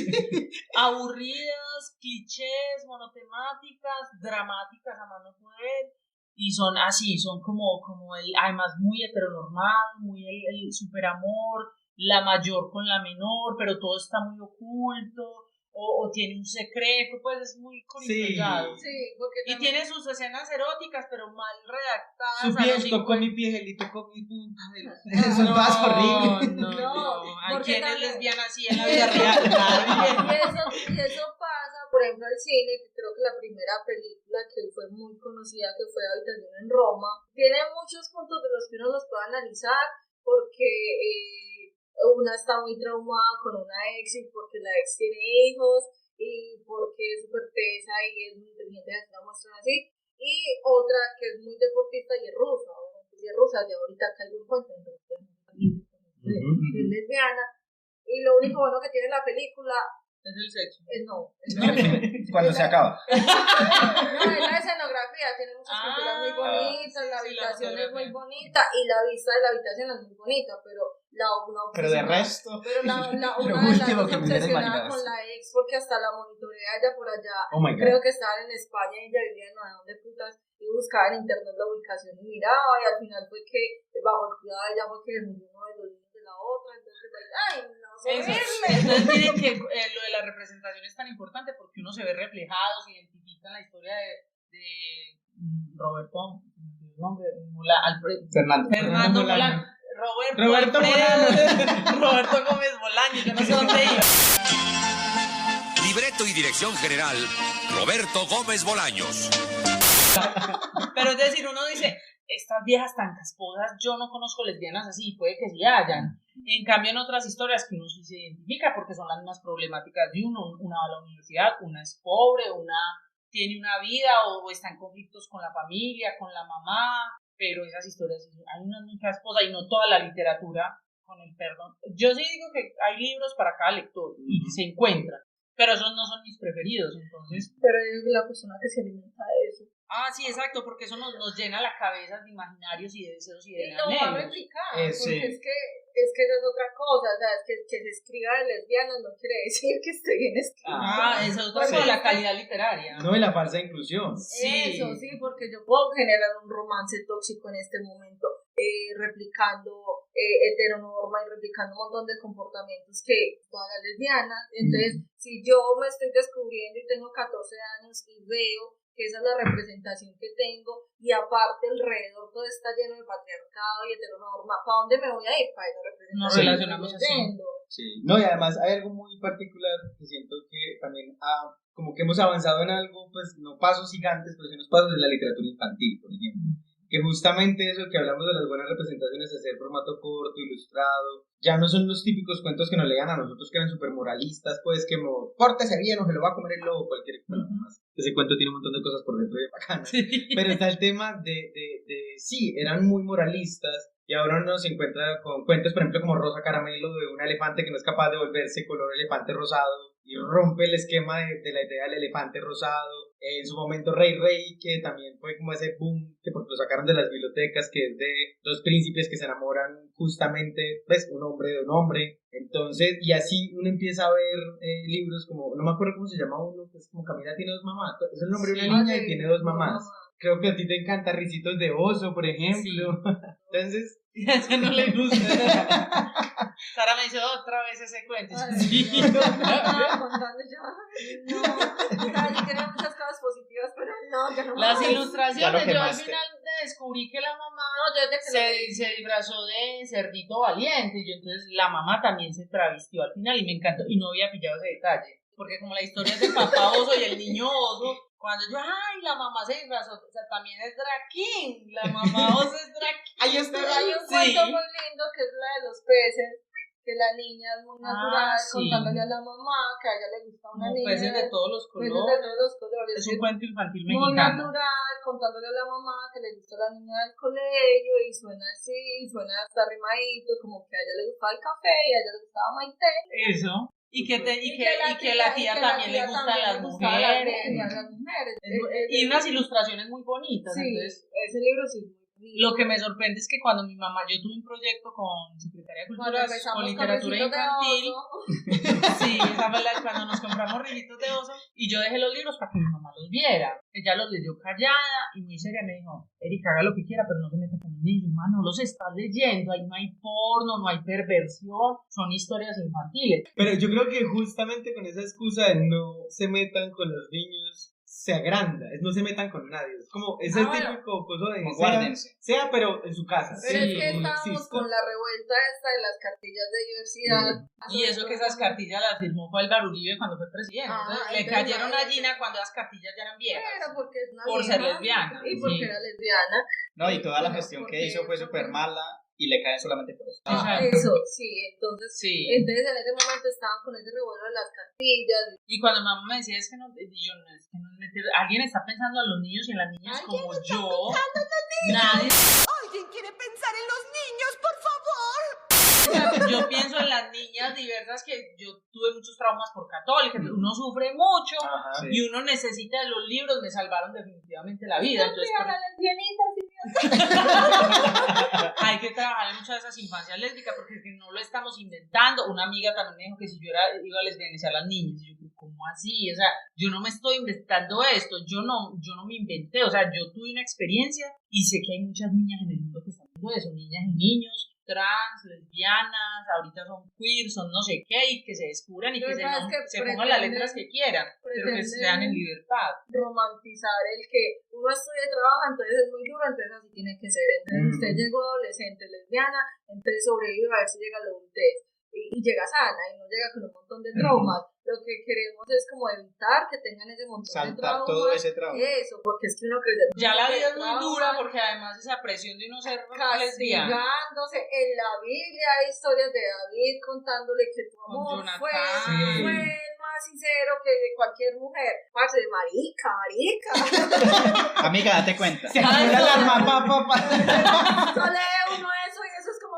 aburridas, clichés, monotemáticas, dramáticas a más no poder, y son así, son como además muy heteronormal, muy el superamor, la mayor con la menor, pero todo está muy oculto, o tiene un secreto, pues es muy controlado. Sí, porque y tiene sus escenas eróticas, pero mal redactadas. Su piel tocó mi piel y tocó mi punta. Eso es más horrible. No. ¿Hay porque quién es también- lesbiana así en la vida real? Y eso pasa, por ejemplo, al cine, que creo que la primera película que fue muy conocida, que fue Habitación en Roma, tiene muchos puntos de los que uno los puede analizar, porque una está muy traumada con una ex y porque la ex tiene hijos y porque es súper tesa y es muy inteligente, así la muestran así, y otra que es muy deportista y es rusa, obviamente si es rusa, ya ahorita caigo en cuenta, entonces es lesbiana, y lo único bueno que tiene la película Es el sexo. Cuando se acaba. No, es la escenografía, tiene muchas pinturas muy bonitas, la sí, la habitación es muy fotografía. bonita y la vista de la habitación es muy bonita, pero Pero de resto... Pero una de las último dos que me hubiera obsesionada imaginado. con la ex porque hasta la monitorea ella por allá, Oh my God. creo que estaban en España y ella vivía en no sé dónde putas y buscaba en internet la ubicación y miraba y al final fue que bajo el cuidado de ella fue que murió uno de los niños de la otra, entonces ay no sé. Entonces miren que lo de la representación es tan importante porque uno se ve reflejado, se identifica en la historia de Roberto, Fernando Molano. Roberto Roberto Gómez Bolaño, yo no sé dónde iba. Libreto y dirección general, Roberto Gómez Bolaños. Pero es decir, uno dice, estas viejas tan casposas, yo no conozco lesbianas así, puede que sí hayan. En cambio, en otras historias que uno sí se identifica porque son las mismas problemáticas de uno. Una va a la universidad, una es pobre, una tiene una vida o está en conflictos con la familia, con la mamá, pero esas historias, hay unas muy casposas y no toda la literatura, con el perdón. Yo sí digo que hay libros para cada lector y se encuentran, pero esos no son mis preferidos, entonces... Pero es la persona que se alimenta de eso. Ah, sí, exacto, porque eso nos llena la cabeza de imaginarios y de deseos y de Y lo va a anhelos. replicar, Sí. porque es que eso es otra cosa, o sea, es que se escriba de lesbianas no quiere decir que esté bien escrito. Ah, esa es otra cosa, la calidad literaria. No, y la falsa inclusión. Eso, sí, porque yo puedo generar un romance tóxico en este momento, replicando heteronorma y replicando un montón de comportamientos que todas las lesbianas. Entonces, si yo me estoy descubriendo y tengo 14 años y veo que esa es la representación que tengo, y aparte alrededor todo está lleno de patriarcado y heteronorma, ¿para dónde me voy a ir? Para esa representación. Nos relacionamos así. Sí. No, y además hay algo muy particular que siento que también como que hemos avanzado en algo, pues no pasos gigantes, pero sí unos pasos de la literatura infantil, por ejemplo. Que justamente eso que hablamos de las buenas representaciones, hacer formato corto, ilustrado, ya no son los típicos cuentos que nos leían a nosotros que eran súper moralistas, pues que pórtese bien o se lo va a comer el lobo, cualquier cosa más. Ese cuento tiene un montón de cosas por dentro de bacanas. Sí. Pero está el tema sí, eran muy moralistas y ahora uno se encuentra con cuentos, por ejemplo, como Rosa Caramelo, de un elefante que no es capaz de volverse color elefante rosado y rompe el esquema de la idea del elefante rosado. En su momento Rey, que también fue como ese boom, que porque lo sacaron de las bibliotecas, que es de dos príncipes que se enamoran justamente, pues, un hombre de un hombre. Entonces, y así uno empieza a ver libros como, no me acuerdo cómo se llama uno, que es como Camila tiene dos mamás, es el nombre de una niña y tiene dos mamás. Creo que a ti te encanta Ricitos de Oso, por ejemplo. Entonces... Ese no le gusta. Sara me dice otra vez ese cuento. Ay, Sí. no, contando yo. No, tiene muchas cosas positivas, pero no, ya no Las más. Ya lo ilustraciones, yo al quemaste. final descubrí que la mamá No, yo desde que lo leí. se disfrazó de cerdito valiente, y yo entonces la mamá también se travestió al final y me encantó, y no había pillado ese detalle, porque como la historia es del papá oso y el niño oso, cuando yo, ay, la mamá se disfrazó, o sea, también es drag king, la mamá oso es drag king. Ahí está. Pero hay un Sí. cuento muy lindo que es la de los peces, que la niña es muy natural, sí. contándole a la mamá que a ella le gusta una Como niña. peces de todos los peces colores. de todos los colores. Es un cuento infantil muy mexicano. natural, contándole a la mamá que le gusta la niña del colegio y suena así, suena hasta rimadito, como que a ella le gustaba el café y a ella le gustaba Maite. Eso. Y que la tía también le gusta a las mujeres. Y unas ilustraciones muy bonitas. Sí, Entonces, ese libro sí es muy bonito. lo que me sorprende es que cuando mi mamá, yo tuve un proyecto con Secretaría de Cuando Cultura, empezamos con con literatura Ricitos de infantil. Oso. Sí, esa fue cuando nos compramos Ricitos de Oso. Y yo dejé los libros para que mi mamá los viera. Ella los leyó callada y muy seria me dijo: Erika, haga lo que quiera, pero no se meta con los niños, no los estás leyendo. Ahí no hay porno, no hay perversión, son historias infantiles. Pero yo creo que justamente con esa excusa de no se metan con los niños, se agranda, es no se metan con nadie. Es como ese típico coso de sea, pero en su casa. Pero es que estábamos con la revuelta esta de las cartillas de diversidad. Y eso que esas cartillas las firmó fue Álvaro Uribe cuando fue presidente. Le cayeron a Gina cuando las cartillas ya eran viejas. Pero porque es una por vieja, ser lesbiana. Y porque era lesbiana. No, y toda la gestión que hizo fue súper mala y le caen solamente por eso. Eso, sí, entonces en ese momento estaban con ese revuelo de las cartillas. Y cuando mamá me decía, es que no alguien está pensando en los niños y en las niñas como yo. Nadie. ¿Alguien quiere pensar en los niños, por favor? Yo pienso en las niñas diversas que yo tuve muchos traumas por católica, uno sufre mucho y uno necesita de los libros, me salvaron definitivamente la vida. Entonces, hay que trabajar en muchas de esas infancias lésbicas porque es que no lo estamos inventando. Una amiga también me dijo que si yo iba a lesbianizar a las niñas, y yo, ¿cómo así? O sea, yo no me estoy inventando esto, yo no me inventé, o sea, yo tuve una experiencia y sé que hay muchas niñas en el mundo que están haciendo eso, niñas y niños trans, lesbianas, ahorita son queer, son no sé qué, y que se descubran y que se pongan las letras que quieran, pero que sean en libertad. Romantizar el que uno estudia y trabaja, entonces es muy duro, entonces así tiene que ser. Entonces usted llegó adolescente, lesbiana, entonces sobrevive a ver si llega a la adultez. Y llega sana y no llega con un montón de traumas. Lo que queremos es como evitar que tengan ese montón de traumas. Todo ese trauma. Eso, porque es que uno crece. Ya la vida es muy dura porque además esa presión de uno ser lesbiana. Castigándose. En la Biblia hay historias de David contándole que tu amor fue más sincero que de cualquier mujer. Parce, marica. Amiga, date cuenta. Se activa la alarma, papá. Sale uno eso y eso es como...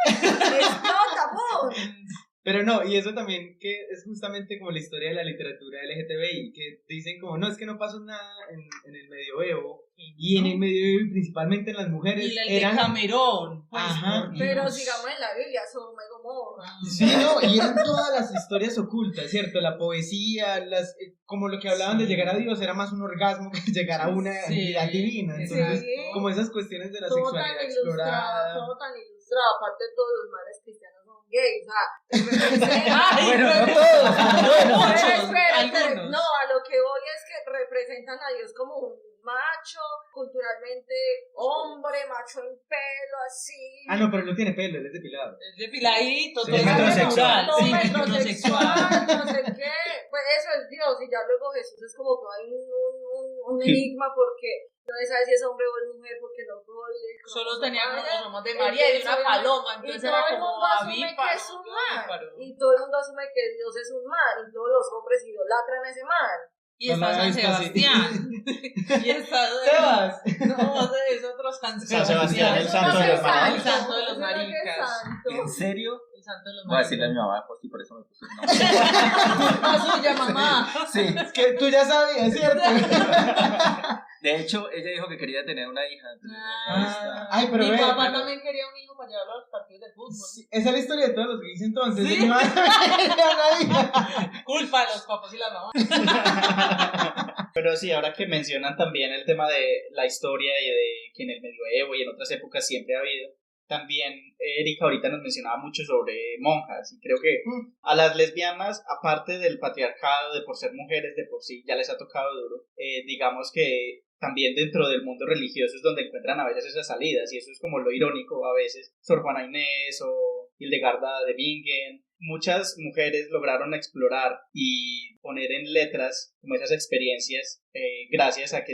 ¡Explota, amor! Pero no, y eso también que es justamente como la historia de la literatura LGTBI, que dicen como, no, es que no pasó nada en el medioevo, y en el medioevo y principalmente en las mujeres y eran de Camerón, pues, pero sigamos en la Biblia, Sodoma y Gomorra. Sí, no, y eran todas las historias ocultas, ¿cierto? La poesía, como lo que hablaban de llegar a Dios, era más un orgasmo que llegar a una entidad divina, entonces como esas cuestiones de la sexualidad explorada. Todo tan ilustrado, aparte de todos los males cristianos son gays, bueno, no todos, algunos. No, a lo que voy es que representan a Dios como un macho, culturalmente hombre, macho en pelo, así. No, pero no tiene pelo, él es depilado. Es depiladito, es metrosexual. Metrosexual, no sé qué. Pues eso es Dios, y ya luego Jesús es como todo un enigma porque no se sabe si es hombre o es mujer porque no todo solo tenía cromosomas de María y de una paloma, entonces y todo el mundo asume que es un man, y todo el mundo asume que Dios es un man, y todos los hombres idolatran a ese man. Y está San Sebastián. Y está Sebas. No, es otro San Sebastián, el santo de los maricas. El santo de los maricas. ¿En serio? El santo de los maricas. Voy a decirle a mi mamá, por si por eso me puse el nombre. La suya, mamá. Sí. Es que tú ya sabías, ¿cierto? De hecho, ella dijo que quería tener una hija. Ay, pero mi papá también quería un hijo para llevarlo a los partidos de fútbol. Sí, esa es la historia de todos los gays entonces. ¿Sí? Mi mamá quería una hija. Culpa de los papás y las mamás. Pero sí, ahora que mencionan también el tema de la historia y de que en el medioevo y en otras épocas siempre ha habido, también Erika ahorita nos mencionaba mucho sobre monjas, y creo que a las lesbianas, aparte del patriarcado de por ser mujeres de por sí, ya les ha tocado duro, digamos que también dentro del mundo religioso es donde encuentran a veces esas salidas, y eso es como lo irónico a veces. Sor Juana Inés o Hildegarda de Bingen, muchas mujeres lograron explorar y poner en letras como esas experiencias gracias a que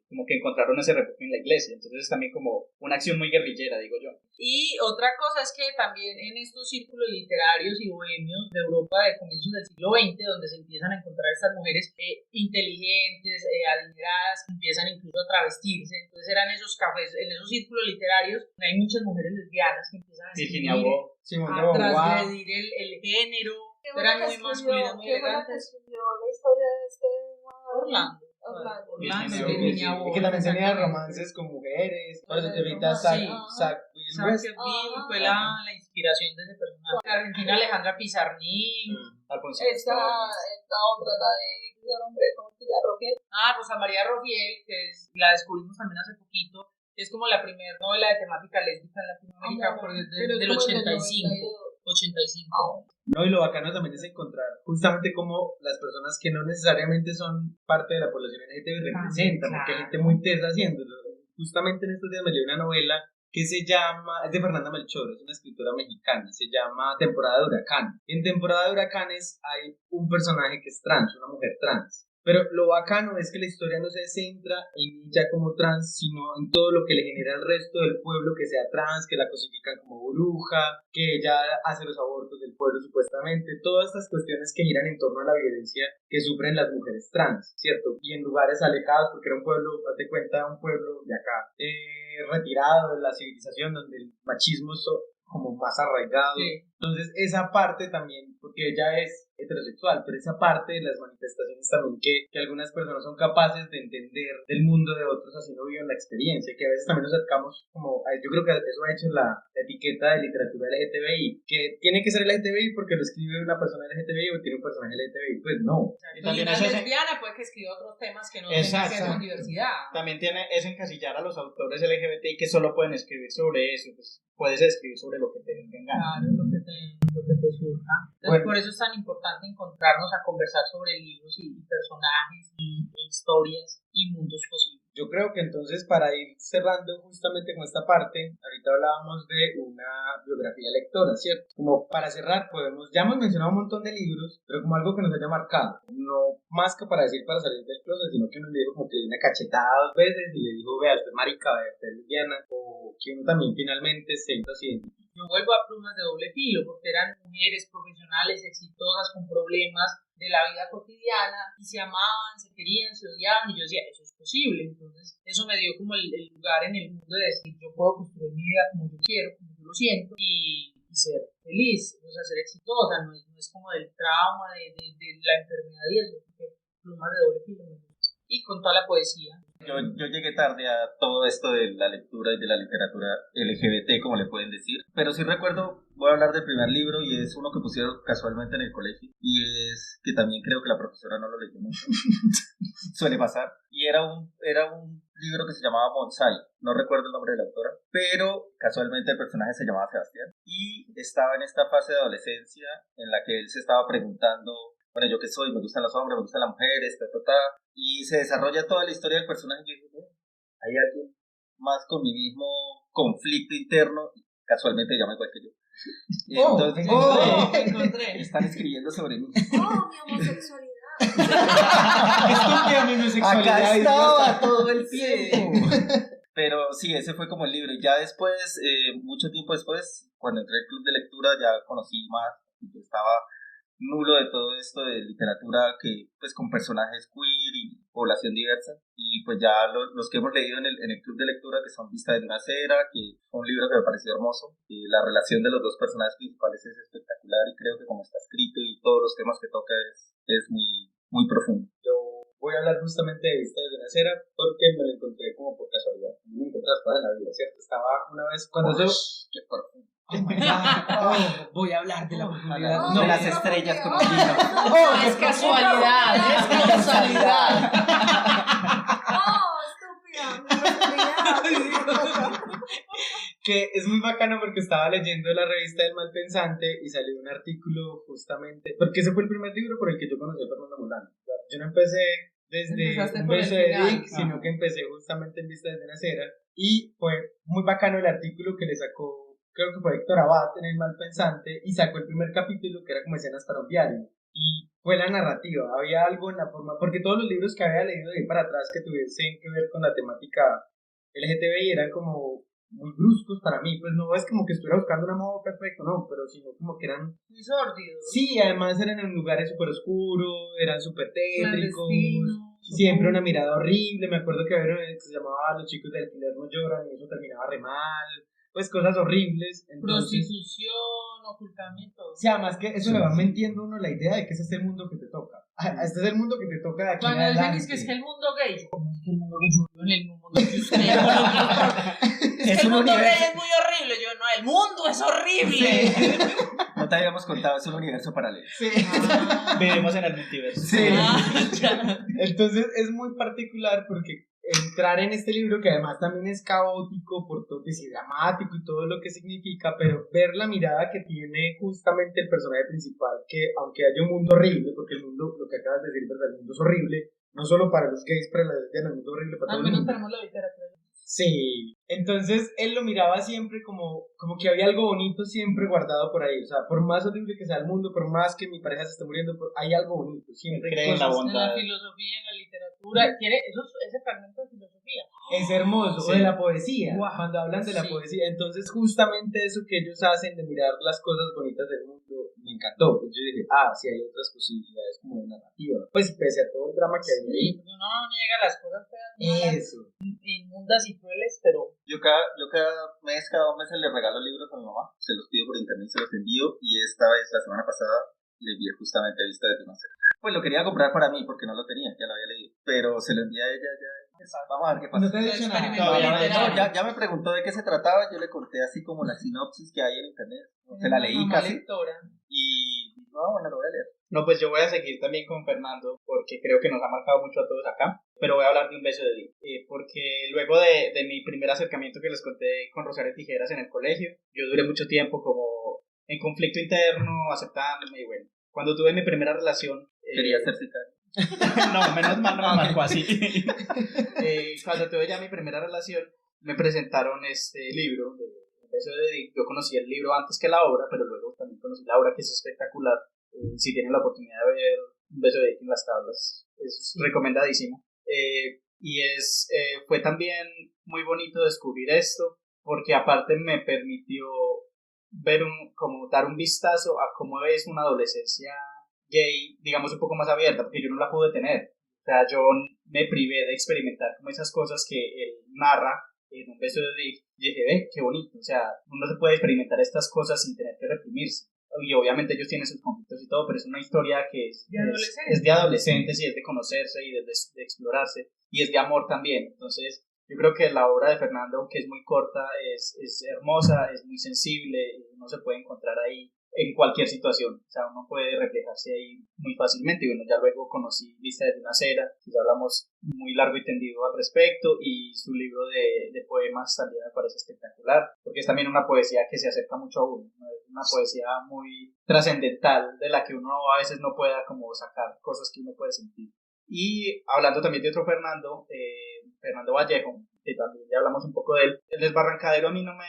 como que encontraron ese refugio en la iglesia. Entonces es también como una acción muy guerrillera, digo yo. Y otra cosa es que también en estos círculos literarios y bohemios de Europa de comienzos del siglo XX, donde se empiezan a encontrar estas mujeres inteligentes, adineradas, que empiezan incluso a travestirse. Entonces eran esos cafés, en esos círculos literarios, hay muchas mujeres lesbianas que empiezan a Virginia Woolf, a transgredir el género. Eran muy masculinas, muy elegantes. La historia de este Orlando. Virginia Woolf. Que también tenía romances con mujeres. Por eso te ahorita Zack Will fue la inspiración de ese personaje. Argentina, Alejandra Pizarnik. Esta otra, la de hombre, ¿cómo se llama? Rofiel. Rosa María Rofiel, que la descubrimos también hace poquito. Es como la primera novela de temática lésbica en Latinoamérica del 85. No, y lo bacano también es encontrar justamente cómo las personas que no necesariamente son parte de la población LGTB representan, porque hay gente muy tesa haciéndolo. Justamente en estos días me leí una novela que se llama, es de Fernanda Melchor, es una escritora mexicana, se llama Temporada de Huracanes. En Temporada de Huracanes hay un personaje que es trans, una mujer trans. Pero lo bacano es que la historia no se centra en ella como trans, sino en todo lo que le genera al resto del pueblo que sea trans, que la cosifican como bruja, que ella hace los abortos del pueblo supuestamente, todas estas cuestiones que giran en torno a la violencia que sufren las mujeres trans, ¿cierto? Y en lugares alejados, porque era un pueblo, hazte cuenta, un pueblo de acá, retirado de la civilización, donde el machismo es como más arraigado. Sí. Entonces esa parte también, porque ella es heterosexual, pero esa parte de las manifestaciones también que algunas personas son capaces de entender del mundo de otros así no viven la experiencia, que a veces también nos acercamos como, yo creo que eso ha hecho la etiqueta de literatura LGTBI, que tiene que ser LGTBI porque lo escribe una persona LGTBI o tiene un personaje LGTBI, pues no. Y también es lesbiana, puede que escriba otros temas que no tengan que ver con diversidad. También tiene es encasillar a los autores LGBTI que solo pueden escribir sobre eso, pues puedes escribir sobre lo que te venga. Claro, lo que te surja. Entonces, por eso es tan importante encontrarnos a conversar sobre libros y personajes y historias y mundos posibles. Yo creo que entonces para ir cerrando justamente con esta parte, ahorita hablábamos de una biografía lectora, ¿cierto? Como para cerrar ya hemos mencionado un montón de libros, pero como algo que nos haya marcado, no más que para decir para salir del closet, sino que nos dijo como que le dio una cachetada 2 veces y le dijo, vea, usted es marica, vea, usted es lesbiana, o que uno también finalmente se sienta así. Yo vuelvo a Plumas de Doble Filo, porque eran mujeres profesionales exitosas con problemas de la vida cotidiana y se amaban, se querían, se odiaban y yo decía, eso es posible. Entonces eso me dio como el lugar en el mundo de decir, yo puedo construir mi vida como yo quiero, como yo lo siento y ser feliz, o sea, ser exitosa, no es como del trauma, de la enfermedad y eso, porque Plumas de Doble Filo me gusta. Y con toda la poesía. Yo llegué tarde a todo esto de la lectura y de la literatura LGBT, como le pueden decir, pero sí recuerdo, voy a hablar del primer libro y es uno que pusieron casualmente en el colegio y es que también creo que la profesora no lo leyó mucho, suele pasar, y era un libro que se llamaba Bonsai, no recuerdo el nombre de la autora, pero casualmente el personaje se llamaba Sebastián y estaba en esta fase de adolescencia en la que él se estaba preguntando, bueno, ¿yo qué soy? Me gustan los hombres, me gustan las mujeres, y se desarrolla toda la historia del personaje y yo digo, hay alguien más con mi mismo conflicto interno, casualmente se llama igual que yo. Y entonces, encontré. Están escribiendo sobre mí. Mi homosexualidad. Estúpida mi homosexualidad. Acá estaba todo el tiempo. Pero sí, ese fue como el libro. Y ya después, mucho tiempo después, cuando entré al club de lectura, ya conocí más. Yo estaba nulo de todo esto de literatura que pues con personajes queer y población diversa, y pues ya los que hemos leído en el club de lectura, que son Vista de una Acera, que fue un libro que me pareció hermoso, y la relación de los dos personajes principales es espectacular y creo que como está escrito y todos los temas que toca es muy, muy profundo. Yo voy a hablar justamente de Vista de una Acera porque me lo encontré como por casualidad, no me encontré las cosas en la vida, ¿cierto? Estaba una vez cuando qué profundo. Oh my God. Voy a hablar de la profundidad. No, de las estrellas con el vino. Es casualidad, es casualidad. Estúpida. Que es muy bacano porque estaba leyendo la revista del Malpensante y salió un artículo justamente, porque ese fue el primer libro por el que yo conocí a Fernanda Molano. Yo no empecé desde un beso de Dick, sino que empecé justamente en Vista de una Acera y fue muy bacano el artículo que le sacó, creo que fue Héctor Abad en el Malpensante, y sacó el primer capítulo que era como escenas para un diario, y fue la narrativa, había algo en la forma, porque todos los libros que había leído de ahí para atrás que tuviesen que ver con la temática LGTBI eran como muy bruscos para mí, pues no es como que estuviera buscando un amor perfecto, no, pero sino como que eran muy sórdidos. Sí, además eran en lugares súper oscuros, eran súper tétricos, Clandestinos, siempre una mirada horrible. Me acuerdo que había uno que se llamaba Los chicos de alquiler no lloran y eso terminaba re mal, pues cosas horribles. Entonces, prostitución, ocultamiento. sí, además que eso le va metiendo a uno la idea de que ese es el mundo que te toca. Este es el mundo que te toca de aquí Cuando en dicen adelante. es que el mundo gay, yo, ¿cómo es que el mundo gay? Yo vivo en el mundo que usted es que el mundo gay es muy horrible. Yo, no, el mundo es horrible. Sí. No te habíamos contado, es un universo paralelo. Sí. Vivimos en el multiverso. Sí. Entonces es muy particular porque entrar en este libro, que además también es caótico por todo, es dramático y todo lo que significa, pero ver la mirada que tiene justamente el personaje principal, que aunque haya un mundo horrible, porque el mundo, lo que acabas de decir, ¿verdad? El mundo es horrible, no solo para los gays, para las lesbianas, el mundo es horrible para todo el mundo. Tenemos la literatura. Sí, entonces él lo miraba siempre como que había algo bonito siempre guardado por ahí, o sea, por más horrible que sea el mundo, por más que mi pareja se esté muriendo, hay algo bonito, siempre cree en la bondad. En la filosofía, en la literatura, tiene ese fragmento de filosofía. Es hermoso, Sí. o de la poesía, Wow. cuando hablan de la Sí. poesía, entonces justamente eso que ellos hacen de mirar las cosas bonitas del mundo, me encantó, pues yo dije, sí hay otras posibilidades como de narrativa, pues pese a todo el drama que hay ahí. Uno no niega las cosas feas, malas, Eso. inmundas y crueles, pero Yo cada mes le regalo libros a mi mamá, se los pido por internet, se los envío, y esta vez, la semana pasada, le envié justamente Vista desde una cerca. Pues lo quería comprar para mí porque no lo tenía, ya lo había leído, pero se lo envié a ella ya. Vamos a ver qué pasa. No te he dicho nada. Ya me preguntó de qué se trataba, yo le conté así como la sinopsis que hay en internet, se la leí casi, y no, bueno, lo voy a leer. No, pues yo voy a seguir también con Fernando porque creo que nos ha marcado mucho a todos acá, pero voy a hablar de Un beso de Dick, porque luego de mi primer acercamiento que les conté con Rosario Tijeras en el colegio, yo duré mucho tiempo como en conflicto interno, aceptándome, y bueno, cuando tuve mi primera relación... Quería ser sicario. No, menos mal no me marcó así. Cuando tuve ya mi primera relación, me presentaron este libro de Un beso de Dick. Yo conocí el libro antes que la obra, pero luego también conocí la obra, que es espectacular. Si tienen la oportunidad de ver Un beso de Dick en las tablas, es recomendadísimo. Y fue también muy bonito descubrir esto, porque aparte me permitió ver como dar un vistazo a cómo es una adolescencia gay, digamos un poco más abierta, porque yo no la pude tener. O sea, yo me privé de experimentar como esas cosas que él narra en Un beso de Dick, y dije, qué bonito, o sea, uno se puede experimentar estas cosas sin tener que reprimirse. Y obviamente ellos tienen sus conflictos y todo, pero es una historia que es de adolescentes y es de conocerse y de explorarse, y es de amor también. Entonces yo creo que la obra de Fernando, que es muy corta, es hermosa, es muy sensible, uno se puede encontrar ahí en cualquier situación, o sea, uno puede reflejarse ahí muy fácilmente. Y bueno, ya luego conocí Vista desde una acera, y ya hablamos muy largo y tendido al respecto, y su libro de poemas también me parece espectacular, porque es también una poesía que se acerca mucho a uno, ¿no? Es una poesía muy trascendental, de la que uno a veces no pueda como sacar cosas que uno puede sentir. Y hablando también de otro Fernando, Fernando Vallejo, que también ya hablamos un poco de él. El Desbarrancadero a mí no me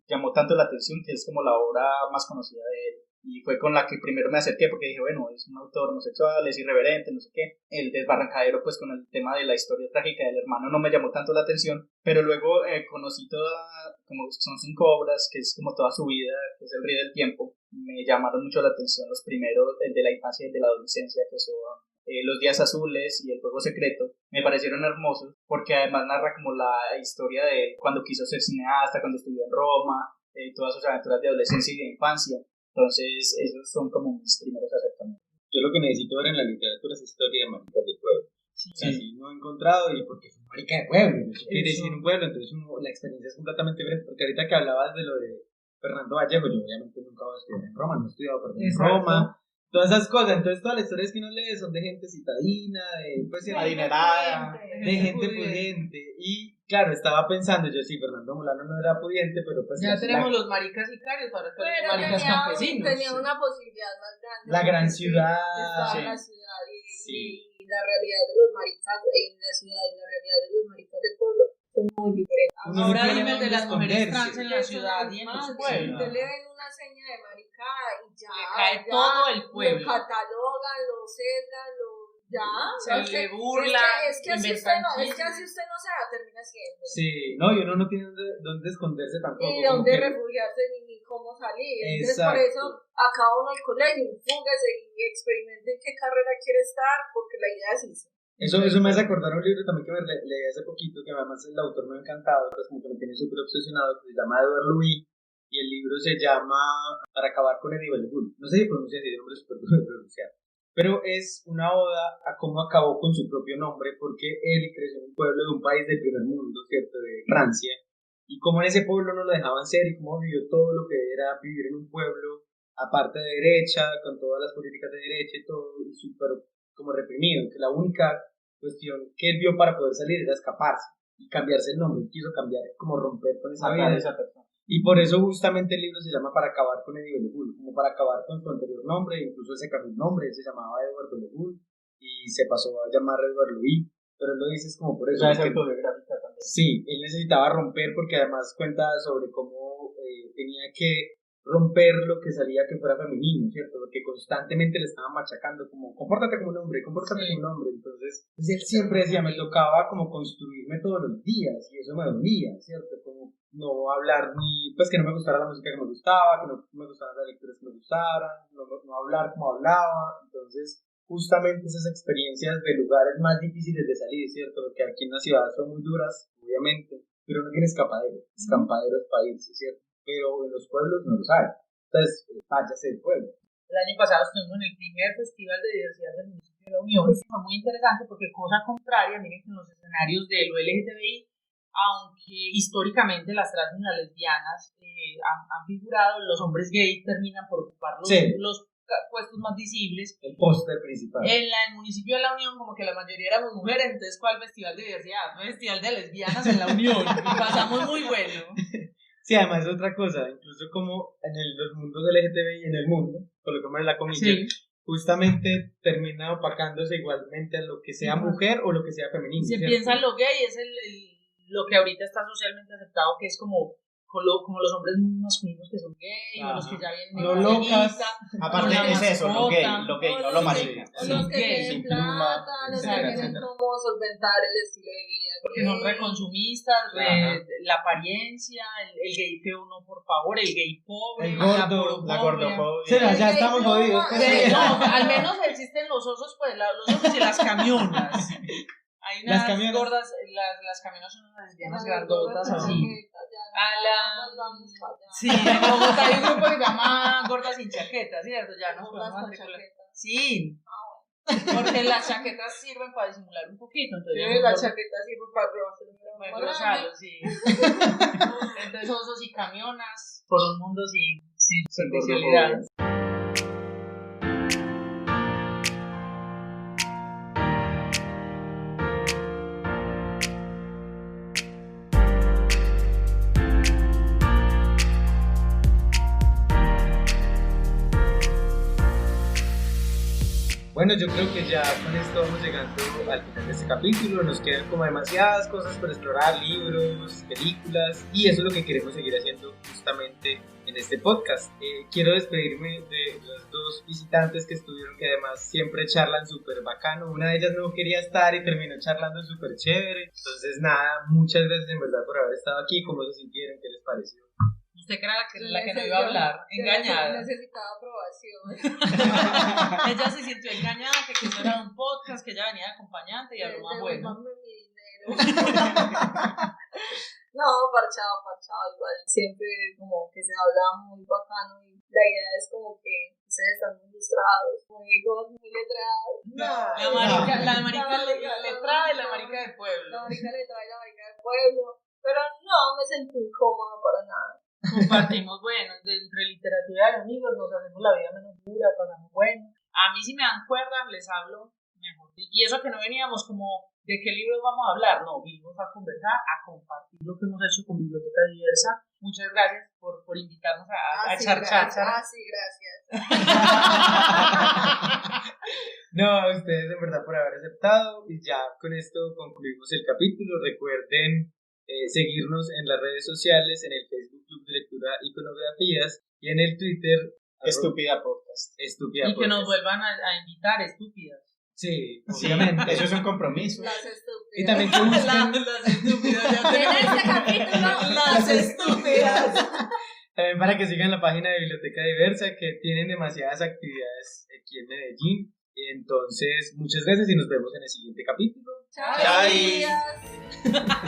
llamó tanto la atención, que es como la obra más conocida de él, y fue con la que primero me acerqué, porque dije, bueno, es un autor homosexual, es irreverente, no sé qué. El Desbarrancadero, pues con el tema de la historia trágica del hermano, no me llamó tanto la atención, pero luego conocí como son 5 obras, que es como toda su vida, que es El río del tiempo. Me llamaron mucho la atención los primeros, el de la infancia y el de la adolescencia, que son Los días azules y El fuego secreto. Me parecieron hermosos, porque además narra como la historia de cuando quiso ser cineasta, cuando estudió en Roma, todas sus aventuras de adolescencia y de infancia. Entonces esos son como mis primeros acercamientos. Yo lo que necesito ver en la literatura es historia de maricas de pueblo. O sea, sí, no he encontrado, y porque fue marica de pueblo, yo quiero decir un pueblo, entonces la experiencia es completamente diferente. Porque ahorita que hablabas de lo de Fernando Vallejo, yo obviamente nunca voy a estudiar en Roma, no he estudiado en Roma, todas esas cosas. Entonces todas las historias que uno lee son de gente citadina, pues adinerada, de gente pudiente. Y claro, estaba pensando yo, sí, Fernando Molano no era pudiente, pero pues ya tenemos los maricas sicarios, ahora tenemos los maricas campesinos. Tenía una posibilidad más grande. La gran ciudad. Estaba en la ciudad y la realidad de los maricas en la ciudad y la realidad de los maricas del pueblo son muy diferentes. Ahora dime el de las mujeres trans en la ciudad y en los pueblos. Usted le ven una seña de marica y ya. Le cae todo el pueblo. Lo catalogan, lo sesgan, lo Ya, se le burla. Es que así usted no se da, termina siendo. Sí, no, y uno no tiene dónde esconderse tampoco. Ni dónde refugiarse, ni cómo salir. Entonces, Exacto. por eso, acaba uno el colegio, fúguese y experimente en qué carrera quiere estar, porque la idea es esa. Eso me hace acordar un libro también que me leí hace poquito, que además el autor me ha encantado, pues como que me tiene súper obsesionado, que se llama Edward Louis, y el libro se llama Para acabar con Eddie Bellegood. No sé si pronuncia así, el nombre es súper duro de pronunciar. Pero es una oda a cómo acabó con su propio nombre, porque él creció en un pueblo de un país del primer mundo, ¿cierto? De Francia, y cómo en ese pueblo no lo dejaban ser, y cómo vivió todo lo que era vivir en un pueblo, aparte de derecha, con todas las políticas de derecha y todo, y súper como reprimido, que la única cuestión que él vio para poder salir era escaparse, y cambiarse el nombre, quiso cambiar, como romper con esa vida. Y por eso justamente el libro se llama Para acabar con Eddie Bellegood, como para acabar con su anterior nombre, incluso se cambió el nombre, él se llamaba Edward Bellegood y se pasó a llamar Edward Louis, pero él lo dice es como por eso. Es autobiográfica también. Sí, él necesitaba romper porque además cuenta sobre cómo tenía que romper lo que salía que fuera femenino, ¿cierto? Porque constantemente le estaban machacando como, compórtate como un hombre, compórtate como un hombre. Entonces, pues él siempre decía, me tocaba como construirme todos los días y eso me dolía, ¿cierto? Como no hablar ni, pues que no me gustara la música que me gustaba, que no me gustaran las lecturas que me gustaran, no hablar como hablaba. Entonces, justamente esas experiencias de lugares más difíciles de salir, ¿cierto? Porque aquí en la ciudad son muy duras, obviamente, pero no tiene escapadero es para irse, ¿cierto? Pero en los pueblos no los hay. Entonces, váyase del pueblo. El año pasado estuvimos en el primer Festival de Diversidad del municipio de La Unión. Fue muy interesante porque, cosa contraria, miren que en los escenarios de lo LGTBI, aunque históricamente las trans y las lesbianas han figurado, los hombres gays terminan por ocupar los puestos más visibles. El póster principal. En el municipio de La Unión, como que la mayoría éramos mujeres, entonces, ¿cuál festival de diversidad? Un festival de lesbianas en La Unión. Y pasamos muy bueno. Sí, además es otra cosa, incluso como en los mundos LGTBI en el mundo, colocamos en la comilla, justamente termina opacándose igualmente a lo que sea mujer o lo que sea femenino. Se piensa en lo gay, es lo que ahorita está socialmente aceptado, que es como los hombres masculinos que son gay, o los que ya vienen no locas. Aparte es eso, lo gay, no lo marica. Los que tienen plata, los que tienen cómo solventar el estilo de vida. Porque son reconsumistas, la apariencia, el gay feo no, por favor, el gay pobre, el gordo, la gordofobia. Sí, ya estamos jodidos. No, al menos existen los osos, pues los osos y las camionas. Hay unas gordas, las camionas son unas lesbianas grandotas así. Sí, en Bogotá hay un grupo que se llama Gordas sin Chaqueta, ¿cierto? Ya nos podemos matricular. Sí, porque las chaquetas sirven para disimular un poquito. Entonces las chaquetas sirven para robarse sí. Entonces osos y camionas por un mundo sin servicialidad. Bueno, yo creo que ya con esto vamos llegando al final de este capítulo. Nos quedan como demasiadas cosas por explorar, libros, películas, y eso es lo que queremos seguir haciendo justamente en este podcast. Quiero despedirme de los dos visitantes que estuvieron, que además siempre charlan súper bacano. Una de ellas no quería estar y terminó charlando súper chévere. Entonces nada, muchas gracias en verdad por haber estado aquí. ¿Cómo se sintieron? ¿Qué les pareció? Usted que era la que no iba a hablar, engañada. Necesitaba aprobación. Ella se sintió engañada, que eso era un podcast, que ella venía de acompañante y habló más bueno. No, parchado, igual siempre como que se habla muy bacano y la idea es como que ustedes están muy ilustrados, muy letrados. La marica letrada y la marica del pueblo. La marica letrada y la marica del pueblo, pero no me sentí incómoda para nada. Compartimos, bueno, entre literatura y amigos nos hacemos la vida menos dura, pasamos bueno. A mí si me dan cuerda les hablo mejor. Y eso que no veníamos como de qué libros vamos a hablar, no, vinimos a conversar, a compartir lo que hemos hecho con Biblioteca Diversa. Muchas gracias por invitarnos a echar cháchara. Sí, gracias. No, a ustedes en verdad por haber aceptado, y ya con esto concluimos el capítulo. Recuerden seguirnos en las redes sociales, en el Facebook Club de Lectura Iconografías y en el Twitter Estúpida Podcast. Estúpida y Podcast. que nos vuelvan a invitar, estúpidas. Sí, obviamente. Eso es un compromiso. Las estúpidas. Y también que busquen... Las estúpidas. En este capítulo, Las estúpidas. También para que sigan la página de Biblioteca Diversa, que tienen demasiadas actividades aquí en Medellín. Entonces, muchas gracias y nos vemos en el siguiente capítulo. Chao. Chai. Días.